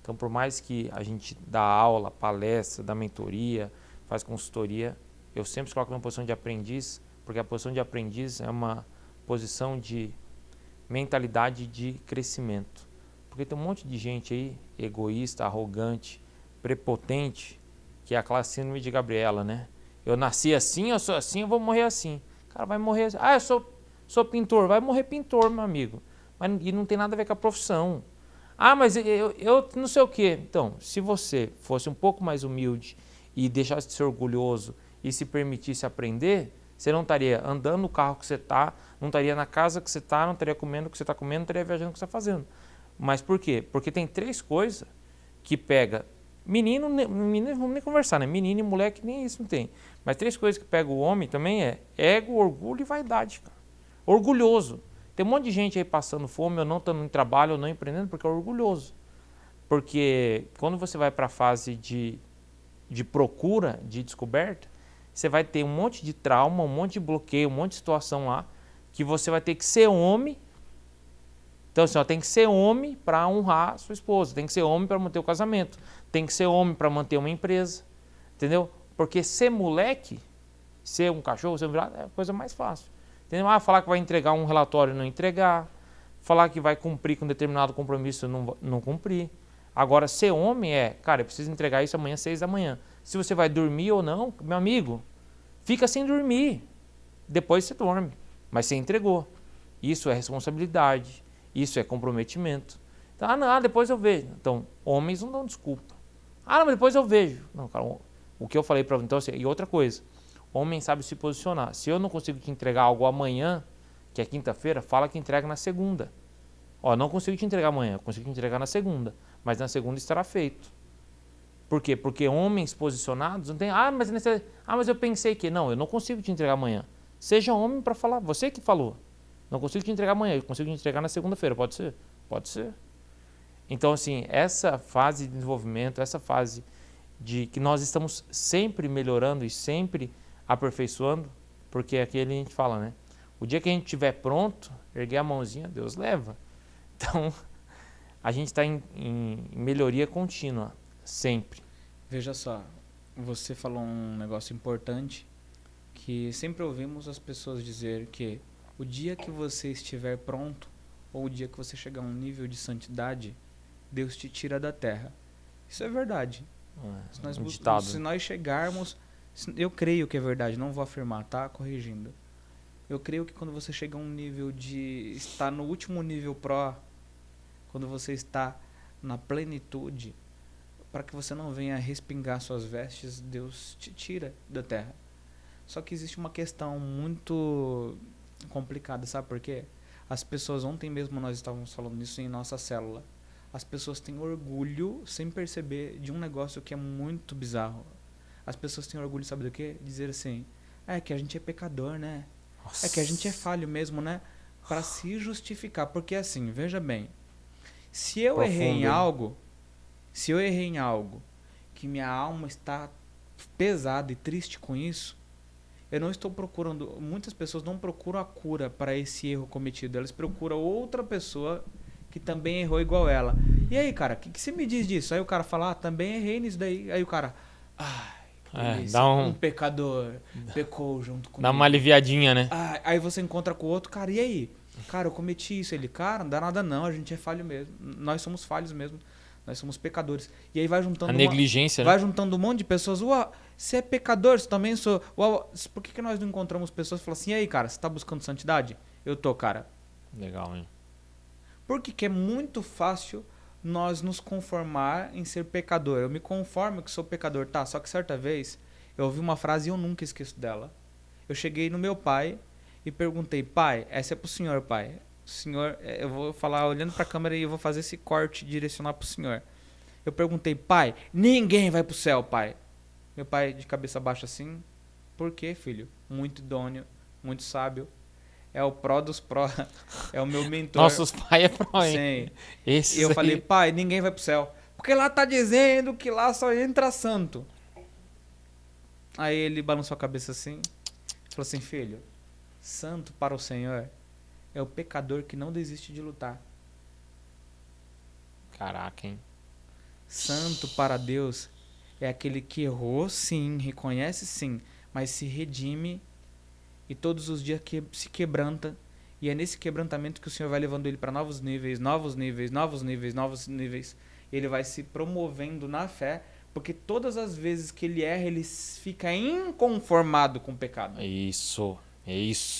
Então por mais que a gente dá aula, palestra, dá mentoria, faz consultoria, eu sempre se coloco numa posição de aprendiz, porque a posição de aprendiz é uma posição de mentalidade de crescimento. Porque tem um monte de gente aí, egoísta, arrogante, prepotente, que é a classe síndrome de Gabriela, né? Eu nasci assim, eu sou assim, eu vou morrer assim. O cara vai morrer assim. Eu sou pintor, vai morrer pintor, meu amigo. E não tem nada a ver com a profissão. Mas eu não sei o quê. Então, se você fosse um pouco mais humilde e deixasse de ser orgulhoso e se permitisse aprender, você não estaria andando no carro que você está, não estaria na casa que você está, não estaria comendo o que você está comendo, não estaria viajando o que você está fazendo. Mas por quê? Porque tem 3 coisas que pega menino, vamos nem conversar, né? Menino e moleque, nem isso não tem. Mas 3 coisas que pega o homem também é ego, orgulho e vaidade, cara. Orgulhoso. Tem um monte de gente aí passando fome, ou não estando em trabalho, ou não empreendendo, porque é orgulhoso. Porque quando você vai para a fase de procura, de descoberta, você vai ter um monte de trauma, um monte de bloqueio, um monte de situação lá, que você vai ter que ser homem. Então, assim, tem que ser homem para honrar a sua esposa, tem que ser homem para manter o casamento, tem que ser homem para manter uma empresa, entendeu? Porque ser moleque, ser um cachorro, ser um virado, é a coisa mais fácil. Entendeu? Falar que vai entregar um relatório e não entregar, falar que vai cumprir com um determinado compromisso e não cumprir. Agora, ser homem cara, eu preciso entregar isso amanhã às 6 da manhã. Se você vai dormir ou não, meu amigo, fica sem dormir. Depois você dorme, mas você entregou. Isso é responsabilidade, isso é comprometimento. Então, depois eu vejo. Então, homens não dão desculpa. Mas depois eu vejo. Não, cara, o que eu falei para você, então, assim, e outra coisa, homem sabe se posicionar. Se eu não consigo te entregar algo amanhã, que é quinta-feira, fala que entrega na segunda. Não consigo te entregar amanhã, eu consigo te entregar na segunda, mas na segunda estará feito. Por quê? Porque homens posicionados não tem, mas eu pensei que não, eu não consigo te entregar amanhã. Seja homem para falar, você que falou. Não consigo te entregar amanhã, eu consigo te entregar na segunda-feira, pode ser? Pode ser. Então, assim, essa fase de desenvolvimento, essa fase de que nós estamos sempre melhorando e sempre aperfeiçoando, porque aqui a gente fala, né? O dia que a gente estiver pronto, erguer a mãozinha, Deus leva. Então, a gente está em melhoria contínua, sempre. Veja só, você falou um negócio importante, que sempre ouvimos as pessoas dizer que o dia que você estiver pronto, ou o dia que você chegar a um nível de santidade, Deus te tira da terra. Isso é verdade. Se nós chegarmos, eu creio que é verdade, não vou afirmar, tá? Corrigindo. Eu creio que quando você chega a um nível de estar no último nível pro, quando você está na plenitude, para que você não venha respingar suas vestes, Deus te tira da terra. Só que existe uma questão muito complicada, sabe por quê? As pessoas, ontem mesmo nós estávamos falando isso em nossa célula, as pessoas têm orgulho, sem perceber, de um negócio que é muito bizarro. As pessoas têm orgulho, sabe do quê? Dizer assim, é que a gente é pecador, né? Nossa. É que a gente é falho mesmo, né? Para se justificar. Porque assim, veja bem, se eu errei em algo que minha alma está pesada e triste com isso, eu não estou procurando, muitas pessoas não procuram a cura para esse erro cometido, elas procuram outra pessoa que também errou igual ela. E aí, cara, o que você me diz disso? Aí o cara fala, também errei nisso daí. Aí o cara, dá um pecador pecou junto comigo. Dá uma aliviadinha, né? Aí você encontra com o outro, cara, e aí? Cara, eu cometi isso. Ele, cara, não dá nada não, a gente é falho mesmo. Nós somos falhos mesmo. Nós somos pecadores. E aí vai juntando... A negligência, né? Vai juntando um monte de pessoas. Você é pecador, você também sou... por que nós não encontramos pessoas que falam assim, e aí, cara, você tá buscando santidade? Eu tô, cara. Legal, hein? Porque é muito fácil nós nos conformar em ser pecador. Eu me conformo que sou pecador, tá? Só que certa vez eu ouvi uma frase e eu nunca esqueço dela. Eu cheguei no meu pai e perguntei, pai, essa é pro senhor, pai. Senhor, eu vou falar olhando pra câmera e eu vou fazer esse corte e direcionar pro senhor. Eu perguntei, pai, ninguém vai pro céu, pai. Meu pai de cabeça baixa assim, por quê, filho? Muito idôneo, muito sábio. É o pró dos pró, é o meu mentor. Nossos pais é pró, hein? Sim. E eu falei, pai, ninguém vai pro céu. Porque lá tá dizendo que lá só entra santo. Aí ele balançou a cabeça assim, falou assim, filho, santo para o Senhor é o pecador que não desiste de lutar. Caraca, hein? Santo para Deus é aquele que errou, sim, reconhece, sim, mas se redime e todos os dias se quebranta. E é nesse quebrantamento que o Senhor vai levando ele para novos níveis, novos níveis, novos níveis, novos níveis. Ele vai se promovendo na fé, porque todas as vezes que ele erra, ele fica inconformado com o pecado. Isso.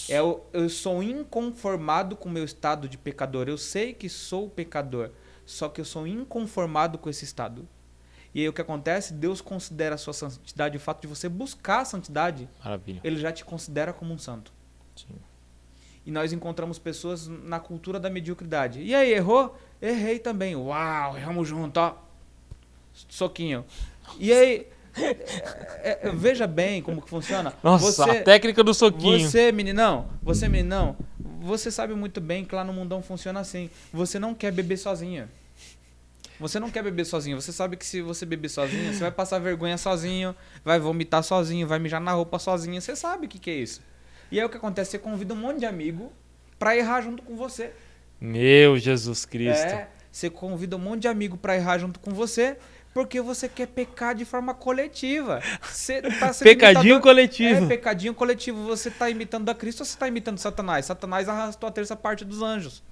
Eu sou inconformado com o meu estado de pecador. Eu sei que sou pecador, só que eu sou inconformado com esse estado. E aí o que acontece? Deus considera a sua santidade, o fato de você buscar a santidade, maravilha, ele já te considera como um santo. Sim. E nós encontramos pessoas na cultura da mediocridade. E aí, errou? Errei também. Uau, erramos junto, ó. Soquinho. E aí, veja bem como que funciona. Nossa, a técnica do soquinho. Você, meninão, você sabe muito bem que lá no mundão funciona assim. Você não quer beber sozinho. Você não quer beber sozinho. Você sabe que se você beber sozinho, você vai passar vergonha sozinho, vai vomitar sozinho, vai mijar na roupa sozinho. Você sabe o que é isso. E aí o que acontece? Você convida um monte de amigo pra errar junto com você. Meu Jesus Cristo. Você convida um monte de amigo pra errar junto com você, porque você quer pecar de forma coletiva. Você tá sendo pecadinho coletivo. Pecadinho coletivo. Você tá imitando a Cristo ou você tá imitando Satanás? Satanás arrastou a terça parte dos anjos.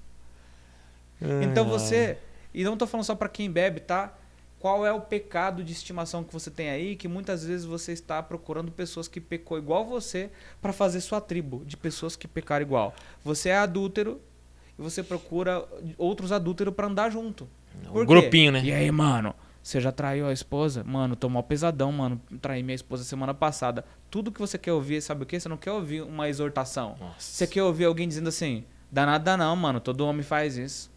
Então você... E não tô falando só pra quem bebe, tá? Qual é o pecado de estimação que você tem aí, que muitas vezes você está procurando pessoas que pecou igual você para fazer sua tribo de pessoas que pecaram igual. Você é adúltero e você procura outros adúlteros para andar junto. Um grupinho, né? E aí, mano, você já traiu a esposa? Mano, tô mó pesadão, mano. Traí minha esposa semana passada. Tudo que você quer ouvir, sabe o quê? Você não quer ouvir uma exortação. Nossa. Você quer ouvir alguém dizendo assim, dá nada não, mano. Todo homem faz isso.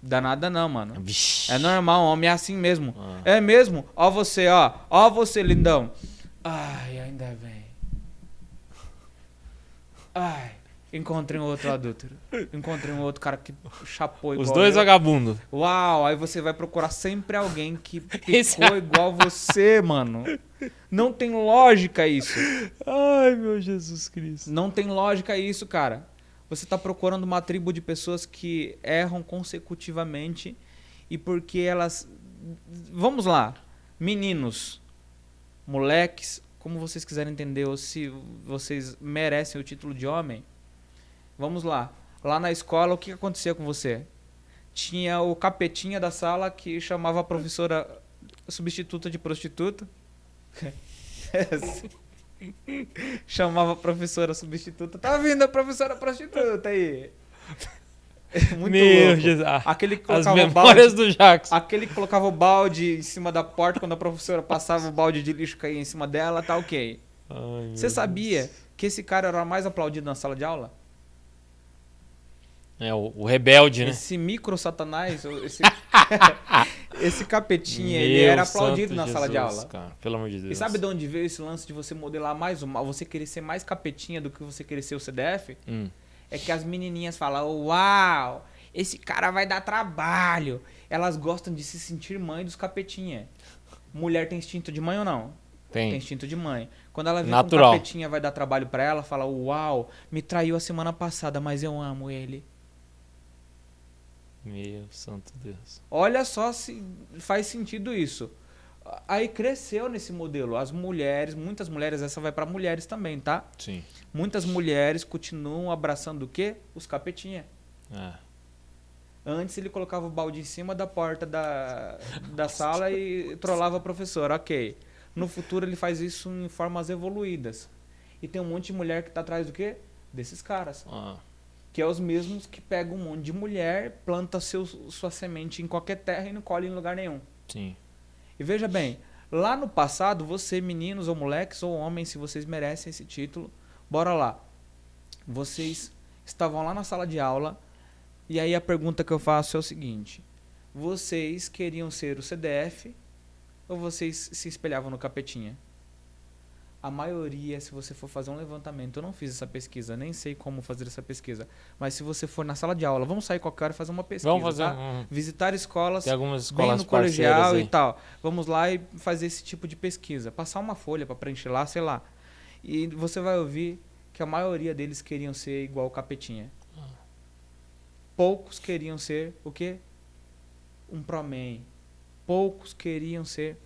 Dá nada não, mano. Vixe. É normal, homem é assim mesmo. É mesmo? Ó você, ó. Ó você, lindão. Ai, ainda bem. Ai, encontrei um outro adúltero. Encontrei um outro cara que chapou igual os dois vagabundos. Uau, aí você vai procurar sempre alguém que pecou igual você, mano. Não tem lógica isso. Ai, meu Jesus Cristo. Não tem lógica isso, cara. Você está procurando uma tribo de pessoas que erram consecutivamente e porque elas... Vamos lá, meninos, moleques, como vocês quiserem entender, ou se vocês merecem o título de homem, vamos lá. Lá na escola, o que acontecia com você? Tinha o capetinha da sala que chamava a professora substituta de prostituta. Chamava a professora substituta. Tá vindo a professora prostituta aí. Muito Meu louco. Jesus. Aquele que As colocava o memórias balde, do Jackson. aquele que colocava o balde em cima da porta quando a professora passava o balde de lixo caía em cima dela, tá ok. Ai, Você meu sabia Deus. que esse cara era o mais aplaudido na sala de aula? É o rebelde, né? Esse micro satanás, esse capetinha, Meu ele era aplaudido santo na sala de Jesus, aula. cara, pelo amor de Deus. E sabe de onde veio esse lance de você modelar mais o mal, você querer ser mais capetinha do que você querer ser o CDF? É que as menininhas falam, uau, esse cara vai dar trabalho. Elas gostam de se sentir mãe dos capetinha. Mulher tem instinto de mãe ou não? Tem Tem. instinto de mãe. Quando ela vê Natural. que um capetinha vai dar trabalho pra ela, fala, uau, me traiu a semana passada, mas eu amo ele. Meu santo Deus. Olha só se faz sentido isso. Aí cresceu nesse modelo. As mulheres, muitas mulheres, essa vai pra mulheres também, tá? Sim. Muitas mulheres continuam abraçando o quê? Os capetinha. É. Antes ele colocava o balde em cima da porta da sala e trollava a professora, ok. No futuro ele faz isso em formas evoluídas. E tem um monte de mulher que tá atrás do quê? Desses caras. Ah, Que é os mesmos que pegam um monte de mulher, planta sua semente em qualquer terra e não colhe em lugar nenhum. sim. E veja bem, lá no passado, você, meninos ou moleques ou homens, se vocês merecem esse título, bora lá. Vocês estavam lá na sala de aula e aí a pergunta que eu faço é o seguinte: vocês queriam ser o CDF ou vocês se espelhavam no capetinha? A maioria, se você for fazer um levantamento, eu não fiz essa pesquisa, nem sei como fazer essa pesquisa, mas se você for na sala de aula, vamos sair qualquer hora e fazer uma pesquisa, Vamos fazer tá? Visitar escolas, Tem algumas bem escolas no colegial parceiras aí. e tal. Vamos lá e fazer esse tipo de pesquisa. Passar uma folha para preencher lá, sei lá. E você vai ouvir que a maioria deles queriam ser igual o capetinha. Poucos queriam ser o quê? Um pro-man. Poucos queriam ser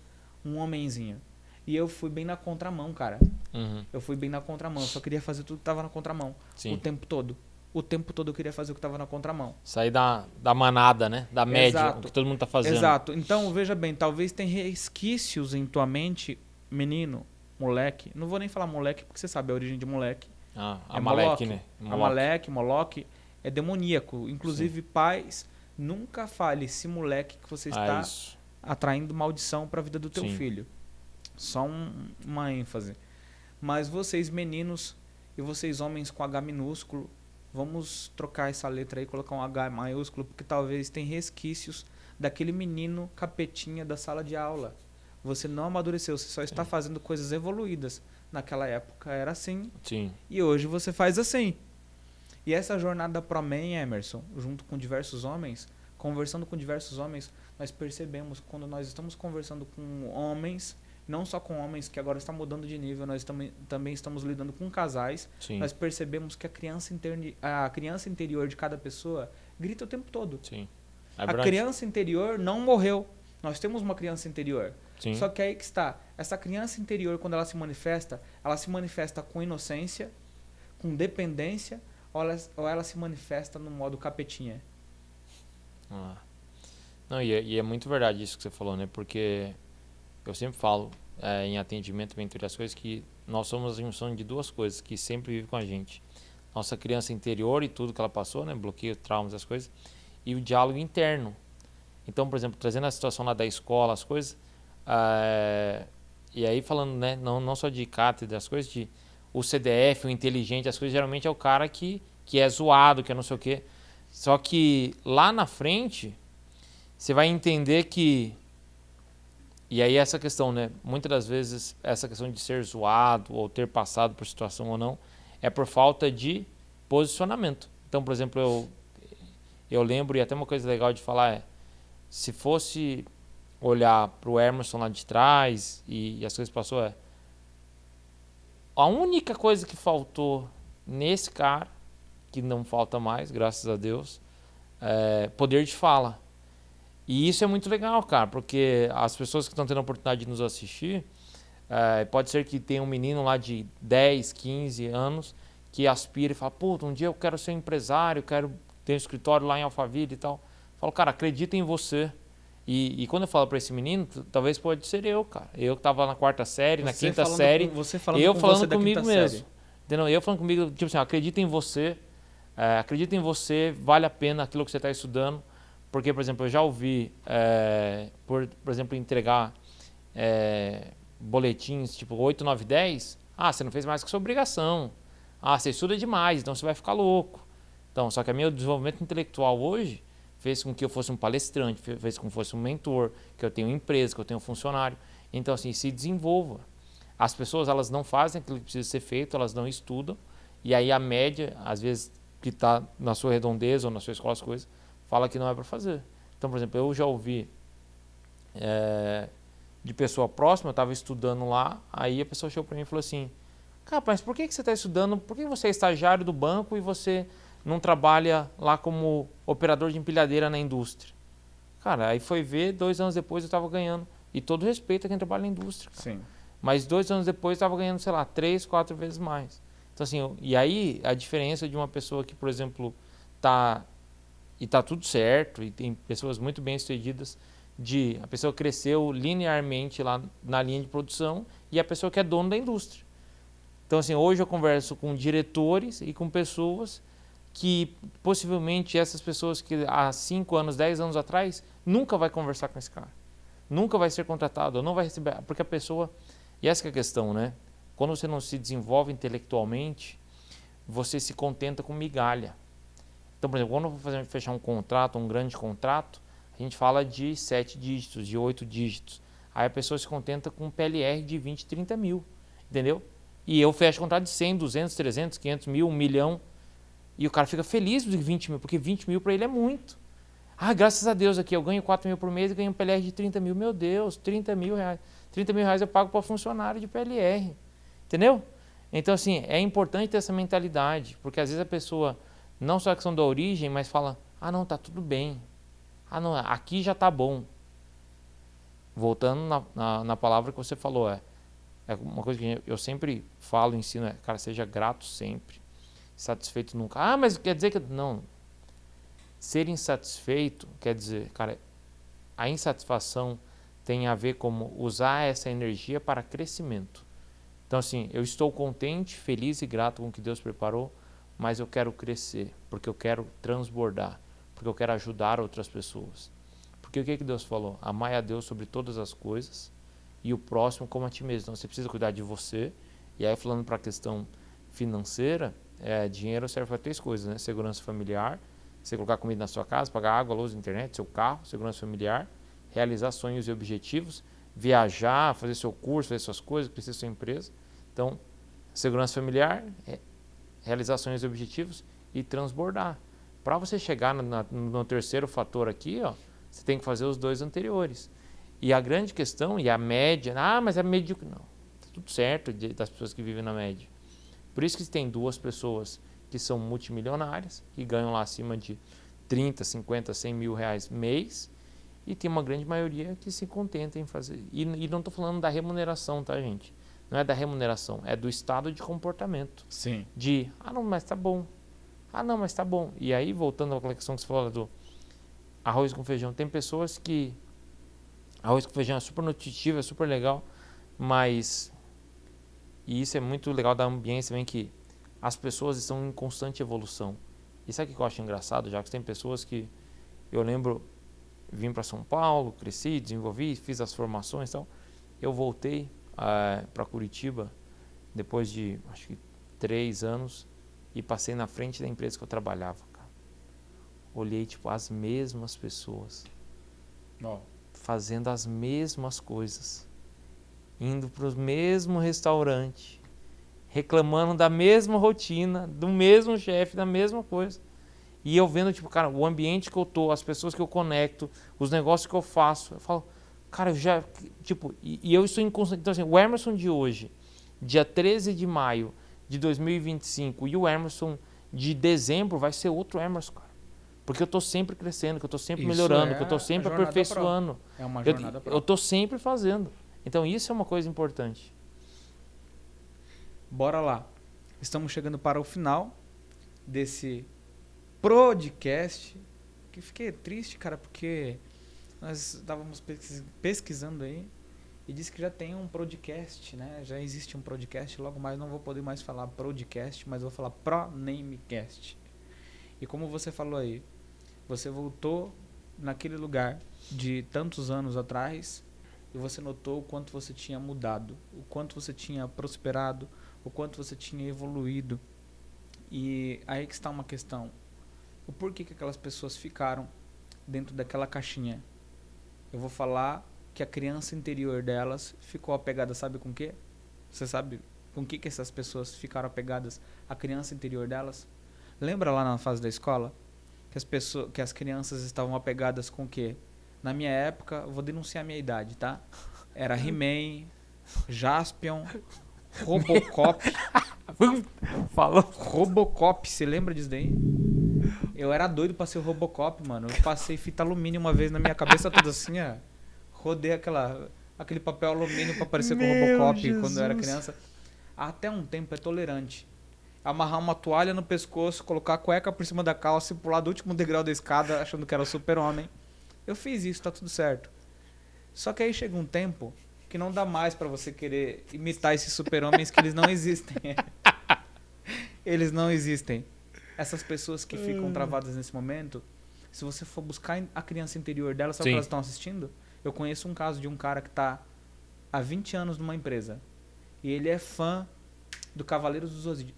um homenzinho. E eu fui bem na contramão, cara. Uhum. Eu fui bem na contramão. Eu só queria fazer tudo que tava na contramão. Sim. O tempo todo. O tempo todo eu queria fazer o que tava na contramão. Sair da manada, né? Da média, Exato. o que todo mundo tá fazendo. Exato. Então, veja bem, talvez tenha resquícios em tua mente, menino, moleque. Não vou nem falar moleque, porque você sabe a origem de moleque. Ah, É Amaleque, Moloque. né? Amaleque, Moloque, é demoníaco. Inclusive, pais, nunca fale esse moleque que você está isso. atraindo maldição para a vida do teu Sim. filho. Só uma ênfase. Mas vocês, meninos, e vocês, homens com H minúsculo, vamos trocar essa letra aí, colocar um H maiúsculo, porque talvez tem resquícios daquele menino capetinha da sala de aula. Você não amadureceu, você só está fazendo coisas evoluídas. Naquela época era assim, Sim. e hoje você faz assim. E essa jornada Pro-Man, Emerson, junto com diversos homens, conversando com diversos homens, nós percebemos quando nós estamos conversando com homens, não só com homens que agora está mudando de nível, nós também estamos lidando com casais, Sim. nós percebemos que a criança interior de cada pessoa grita o tempo todo. Sim. A criança interior não morreu. Nós temos uma criança interior. Sim. Só que aí que está. Essa criança interior, quando ela se manifesta com inocência, com dependência, ou ela se manifesta no modo capetinha. Ah. Não, e é muito verdade isso que você falou, né? Porque eu sempre falo em atendimento, mentoria, as coisas, que nós somos a junção de duas coisas que sempre vivem com a gente. Nossa criança interior e tudo que ela passou, né? Bloqueio, traumas, as coisas. E o diálogo interno. Então, por exemplo, trazendo a situação lá da escola, as coisas, e aí falando, né, não só de cátedra, as coisas, de o CDF, o inteligente, as coisas, geralmente é o cara que é zoado, que é não sei o quê. Só que lá na frente, você vai entender que, e aí essa questão, né, muitas das vezes, essa questão de ser zoado, ou ter passado por situação ou não, é por falta de posicionamento. Então, por exemplo, eu lembro, e até uma coisa legal de falar se fosse olhar para o Emerson lá de trás e as coisas passou, a única coisa que faltou nesse cara, que não falta mais, graças a Deus, é poder de fala. E isso é muito legal, cara, porque as pessoas que estão tendo a oportunidade de nos assistir, pode ser que tenha um menino lá de 10, 15 anos que aspira e fala, pô, um dia eu quero ser empresário, quero ter um escritório lá em Alphaville e tal. Eu falo, cara, acredita em você. E quando eu falo para esse menino, talvez pode ser eu, cara. Eu que estava na 4ª série, na 5ª série, Você falando eu com falando você da comigo 5ª mesmo. série. Entendeu? Eu falando comigo, tipo assim, acredita em você, vale a pena aquilo que você está estudando. Porque, por exemplo, eu já ouvi, por exemplo, entregar boletins tipo 8, 9, 10. Ah, você não fez mais que sua obrigação. Ah, você estuda demais, então você vai ficar louco. Então, só que o meu desenvolvimento intelectual hoje fez com que eu fosse um palestrante, fez com que eu fosse um mentor, que eu tenho empresa, que eu tenho funcionário. Então, assim, se desenvolva. As pessoas, elas não fazem aquilo que precisa ser feito, elas não estudam. E aí a média, às vezes, que está na sua redondeza ou na sua escola, as coisas, fala que não é para fazer. Então, por exemplo, eu já ouvi de pessoa próxima, eu estava estudando lá, aí a pessoa chegou para mim e falou assim, cara, mas por que você está estudando, por que você é estagiário do banco e você não trabalha lá como operador de empilhadeira na indústria? Cara, aí foi ver, 2 anos depois eu estava ganhando, e todo respeito a quem trabalha na indústria, cara. Sim. Mas 2 anos depois eu estava ganhando, sei lá, 3, 4 vezes mais. Então assim, e aí a diferença de uma pessoa que, por exemplo, tá tudo certo, e tem pessoas muito bem sucedidas, de a pessoa cresceu linearmente lá na linha de produção, e a pessoa que é dono da indústria. Então assim, hoje eu converso com diretores e com pessoas que possivelmente essas pessoas que há 5 anos, 10 anos atrás, nunca vai conversar com esse cara. Nunca vai ser contratado, não vai receber, porque a pessoa, e essa que é a questão, né? Quando você não se desenvolve intelectualmente, você se contenta com migalha. Então, por exemplo, quando eu vou fechar um contrato, um grande contrato, a gente fala de 7 dígitos, de 8 dígitos. Aí a pessoa se contenta com um PLR de 20, 30 mil, entendeu? E eu fecho contrato de 100, 200, 300, 500 mil, 1 milhão. E o cara fica feliz dos 20 mil, porque 20 mil para ele é muito. Ah, graças a Deus aqui eu ganho 4 mil por mês e ganho um PLR de 30 mil. Meu Deus, 30 mil reais. 30 mil reais eu pago para funcionário de PLR. Entendeu? Então, assim, é importante ter essa mentalidade, porque às vezes a pessoa, não só a questão da origem, mas fala, ah não, tá tudo bem. Ah não, aqui já tá bom. Voltando na palavra que você falou, é uma coisa que eu sempre falo, ensino, cara, seja grato sempre. Satisfeito nunca. Ah, mas quer dizer que... Não. Ser insatisfeito quer dizer, cara, a insatisfação tem a ver como usar essa energia para crescimento. Então, assim, eu estou contente, feliz e grato com o que Deus preparou, mas eu quero crescer, porque eu quero transbordar, porque eu quero ajudar outras pessoas. Porque o que Deus falou? Amai a Deus sobre todas as coisas e o próximo como a ti mesmo. Então, você precisa cuidar de você. E aí, falando para a questão financeira, dinheiro serve para 3 coisas, né? Segurança familiar, você colocar comida na sua casa, pagar água, luz, internet, seu carro, segurança familiar, realizar sonhos e objetivos, viajar, fazer seu curso, fazer suas coisas, crescer sua empresa. Então, segurança familiar, realizar sonhos e objetivos e transbordar. Para você chegar no terceiro fator aqui, ó, você tem que fazer os 2 anteriores. E a grande questão, e a média, mas é medíocre. Não, tá tudo certo das pessoas que vivem na média. Por isso que tem 2 pessoas que são multimilionárias, que ganham lá acima de 30, 50, 100 mil reais mês, e tem uma grande maioria que se contenta em fazer. E não estou falando da remuneração, tá, gente? Não é da remuneração, é do estado de comportamento. Sim. De, não, mas tá bom. Não, mas tá bom. E aí, voltando àquela questão que você falou do arroz com feijão, tem pessoas que arroz com feijão é super nutritivo, é super legal, mas, e isso é muito legal da ambiência também, que as pessoas estão em constante evolução. E sabe o que eu acho engraçado, já que tem pessoas que, eu lembro, vim para São Paulo, cresci, desenvolvi, fiz as formações e tal, eu voltei para Curitiba depois de, acho que 3 anos, e passei na frente da empresa que eu trabalhava, cara. Olhei, tipo, as mesmas pessoas fazendo as mesmas coisas, indo para o mesmo restaurante, reclamando da mesma rotina, do mesmo chefe, da mesma coisa. E eu vendo, tipo, cara, o ambiente que eu tô, as pessoas que eu conecto, os negócios que eu faço, eu falo, cara, eu já, tipo, e eu estou em constante. Então, assim, o Emerson de hoje, dia 13 de maio de 2025, e o Emerson de dezembro vai ser outro Emerson, cara. Porque eu estou sempre crescendo, que eu estou sempre melhorando, que eu estou sempre aperfeiçoando. É uma jornada própria. Eu estou sempre fazendo. Então, isso é uma coisa importante. Bora lá. Estamos chegando para o final desse podcast. Que fiquei triste, cara, porque nós estávamos pesquisando aí e disse que já tem um podcast, né? Já existe um podcast, logo mais não vou poder mais falar podcast, mas vou falar ProNamecast. E como você falou aí, você voltou naquele lugar de tantos anos atrás e você notou o quanto você tinha mudado, o quanto você tinha prosperado, o quanto você tinha evoluído. E aí que está uma questão. O porquê que aquelas pessoas ficaram dentro daquela caixinha? Eu vou falar que a criança interior delas ficou apegada, sabe com o quê? Você sabe com o que essas pessoas ficaram apegadas? A criança interior delas? Lembra lá na fase da escola que as crianças estavam apegadas com o quê? Na minha época, eu vou denunciar a minha idade, tá? Era He-Man, Jaspion, Robocop. Falou. Robocop, você lembra disso daí? Eu era doido pra ser o Robocop, mano. Eu passei fita alumínio uma vez na minha cabeça toda assim, ó. Rodei aquele papel alumínio pra parecer com o Robocop quando eu era criança. Até um tempo é tolerante. Amarrar uma toalha no pescoço, colocar a cueca por cima da calça e pular do último degrau da escada achando que era o super-homem. Eu fiz isso, tá tudo certo. Só que aí chega um tempo que não dá mais pra você querer imitar esses super-homens que eles não existem. Eles não existem. Essas pessoas que ficam travadas nesse momento, se você for buscar a criança interior delas, sabe o que elas estão assistindo? Eu conheço um caso de um cara que tá há 20 anos numa empresa. E ele é fã do Cavaleiro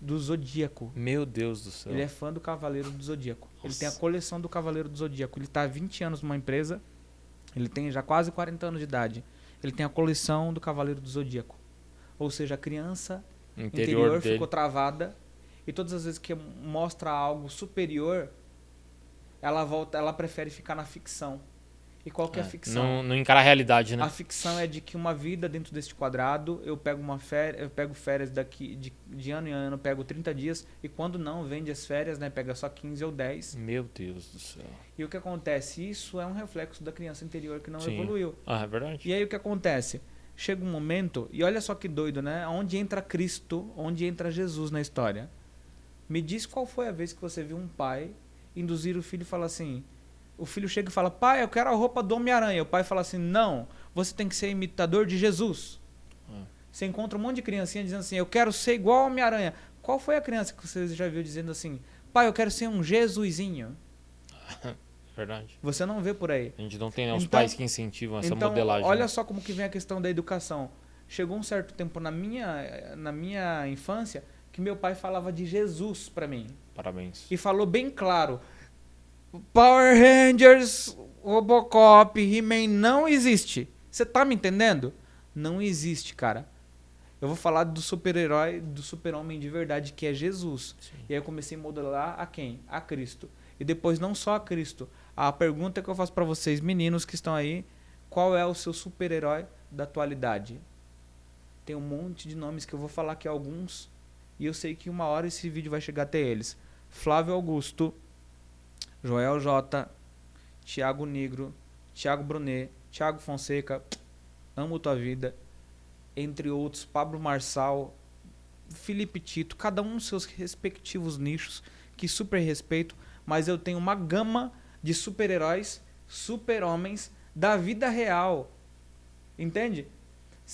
do Zodíaco. Meu Deus do céu. Ele é fã do Cavaleiro do Zodíaco. Nossa. Ele tem a coleção do Cavaleiro do Zodíaco. Ele tá há 20 anos numa empresa. Ele tem já quase 40 anos de idade. Ele tem a coleção do Cavaleiro do Zodíaco. Ou seja, a criança interior ficou travada. E todas as vezes que mostra algo superior, ela prefere ficar na ficção. E qual que é a ficção? Não encara a realidade, né? A ficção é de que uma vida dentro deste quadrado, eu pego férias daqui de ano em ano, pego 30 dias, e quando não, vende as férias, né? Pega só 15 ou 10. Meu Deus do céu. E o que acontece? Isso é um reflexo da criança interior que não evoluiu. Ah, é verdade. E aí o que acontece? Chega um momento, e olha só que doido, né? Onde entra Cristo, onde entra Jesus na história? Me diz qual foi a vez que você viu um pai induzir o filho e falar assim... O filho chega e fala, pai, eu quero a roupa do Homem-Aranha. O pai fala assim, não, você tem que ser imitador de Jesus. Você encontra um monte de criancinha dizendo assim, eu quero ser igual ao Homem-Aranha. Qual foi a criança que você já viu dizendo assim, pai, eu quero ser um Jesusinho? Verdade. Você não vê por aí. A gente não tem os pais que incentivam essa modelagem. Olha só como que vem a questão da educação. Chegou um certo tempo na minha infância que meu pai falava de Jesus pra mim. Parabéns. E falou bem claro, Power Rangers, Robocop, He-Man não existe. Você tá me entendendo? Não existe, cara. Eu vou falar do super-herói, do super-homem de verdade, que é Jesus. Sim. E aí eu comecei a modelar a quem? A Cristo. E depois não só a Cristo. A pergunta que eu faço pra vocês, meninos que estão aí, qual é o seu super-herói da atualidade? Tem um monte de nomes que eu vou falar aqui alguns. E eu sei que uma hora esse vídeo vai chegar até eles. Flávio Augusto, Joel J, Thiago Negro, Thiago Brunet, Thiago Fonseca, Amo Tua Vida, entre outros, Pablo Marçal, Felipe Tito, cada um nos seus respectivos nichos, que super respeito, mas eu tenho uma gama de super-heróis, super-homens da vida real. Entende?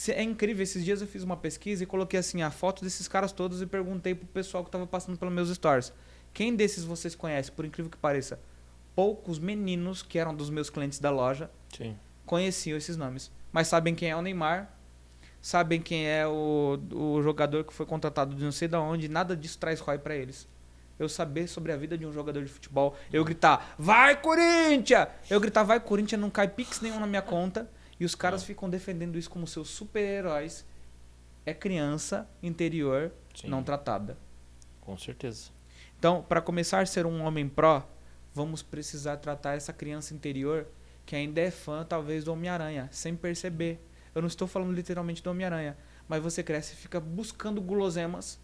É incrível, esses dias eu fiz uma pesquisa e coloquei assim a foto desses caras todos e perguntei pro pessoal que estava passando pelos meus stories. Quem desses vocês conhecem? Por incrível que pareça, poucos meninos que eram dos meus clientes da loja conheciam esses nomes. Mas sabem quem é o Neymar, sabem quem é o jogador que foi contratado de não sei de onde, nada disso traz ROI para eles. Eu saber sobre a vida de um jogador de futebol, eu gritar, vai Corinthians! Eu gritar, vai Corinthians, não cai pix nenhum na minha conta, e os caras ficam defendendo isso como seus super-heróis. É criança interior não tratada. Com certeza. Então, para começar a ser um homem pró, vamos precisar tratar essa criança interior que ainda é fã, talvez, do Homem-Aranha, sem perceber. Eu não estou falando literalmente do Homem-Aranha, mas você cresce e fica buscando guloseimas.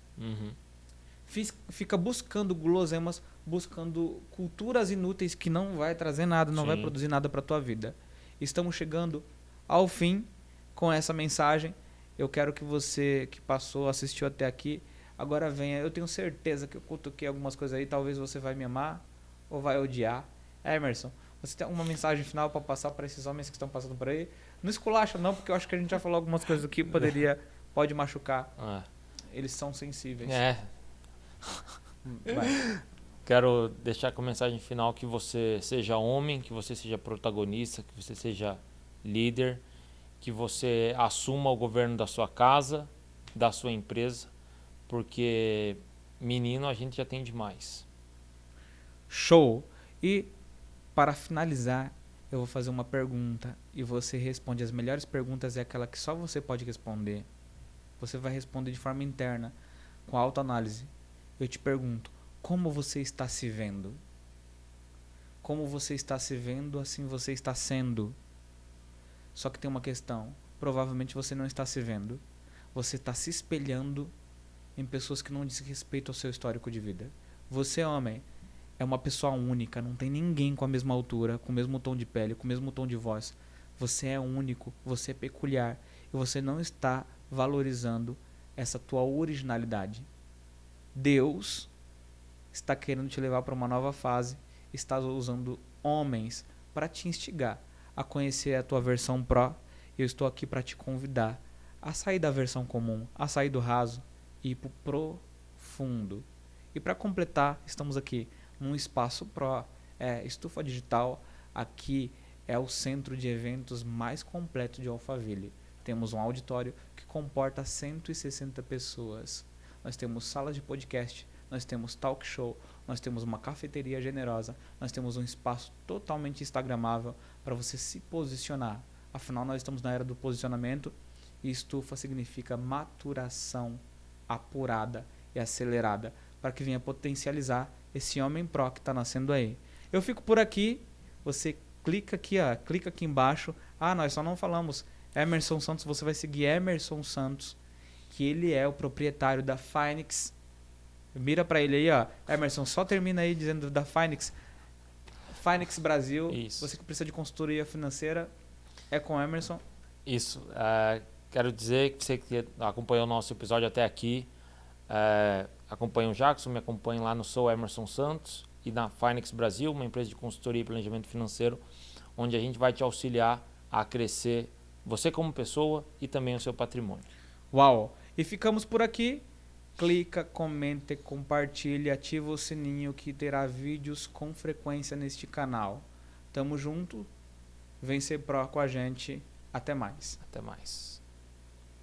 Fica buscando guloseimas, buscando culturas inúteis que não vai trazer nada, não vai produzir nada para tua vida. Estamos chegando ao fim com essa mensagem. Eu quero que você que passou, assistiu até aqui, Agora venha, eu tenho certeza que eu cutuquei algumas coisas aí, talvez você vai me amar ou vai odiar. Emerson, você tem alguma mensagem final para passar para esses homens que estão passando por aí? Não esculacha não, porque eu acho que a gente já falou algumas coisas aqui que pode machucar. Eles são sensíveis. Vai. Quero deixar com a mensagem final que você seja homem, que você seja protagonista, que você seja líder, que você assuma o governo da sua casa, da sua empresa, porque menino a gente já tem demais. Show! E para finalizar, eu vou fazer uma pergunta e você responde. As melhores perguntas é aquela que só você pode responder. Você vai responder de forma interna, com autoanálise. Eu te pergunto, como você está se vendo? Como você está se vendo, assim você está sendo. Só que tem uma questão. Provavelmente você não está se vendo. Você está se espelhando em pessoas que não dizem respeito ao seu histórico de vida. Você, homem, é uma pessoa única. Não tem ninguém com a mesma altura, com o mesmo tom de pele, com o mesmo tom de voz. Você é único, você é peculiar. E você não está valorizando essa tua originalidade. Deus está querendo te levar para uma nova fase. Está usando homens para te instigar a conhecer a tua versão Pro. Eu estou aqui para te convidar a sair da versão comum, a sair do raso e ir para o profundo. E para completar, estamos aqui num espaço Pro, Estufa Digital. Aqui é o centro de eventos mais completo de Alphaville. Temos um auditório que comporta 160 pessoas. Nós temos salas de podcast, nós temos talk show, nós temos uma cafeteria generosa, nós temos um espaço totalmente instagramável para você se posicionar. Afinal, nós estamos na era do posicionamento e estufa significa maturação apurada e acelerada para que venha potencializar esse homem pro que está nascendo aí. Eu fico por aqui, você clica aqui embaixo. Nós só não falamos Emerson Santos, você vai seguir Emerson Santos, que ele é o proprietário da Phoenix. Mira para ele aí, Emerson, só termina aí dizendo da Phoenix Brasil. Isso. Você que precisa de consultoria financeira, é com Emerson. Isso. Quero dizer que você que acompanhou o nosso episódio até aqui, acompanha o Jackson, me acompanha lá no Sou Emerson Santos e na Phoenix Brasil, uma empresa de consultoria e planejamento financeiro, onde a gente vai te auxiliar a crescer você como pessoa e também o seu patrimônio. Uau! E ficamos por aqui. Clica, comente, compartilhe, ativa o sininho que terá vídeos com frequência neste canal. Tamo junto. Vem ser Pro com a gente. Até mais. Até mais.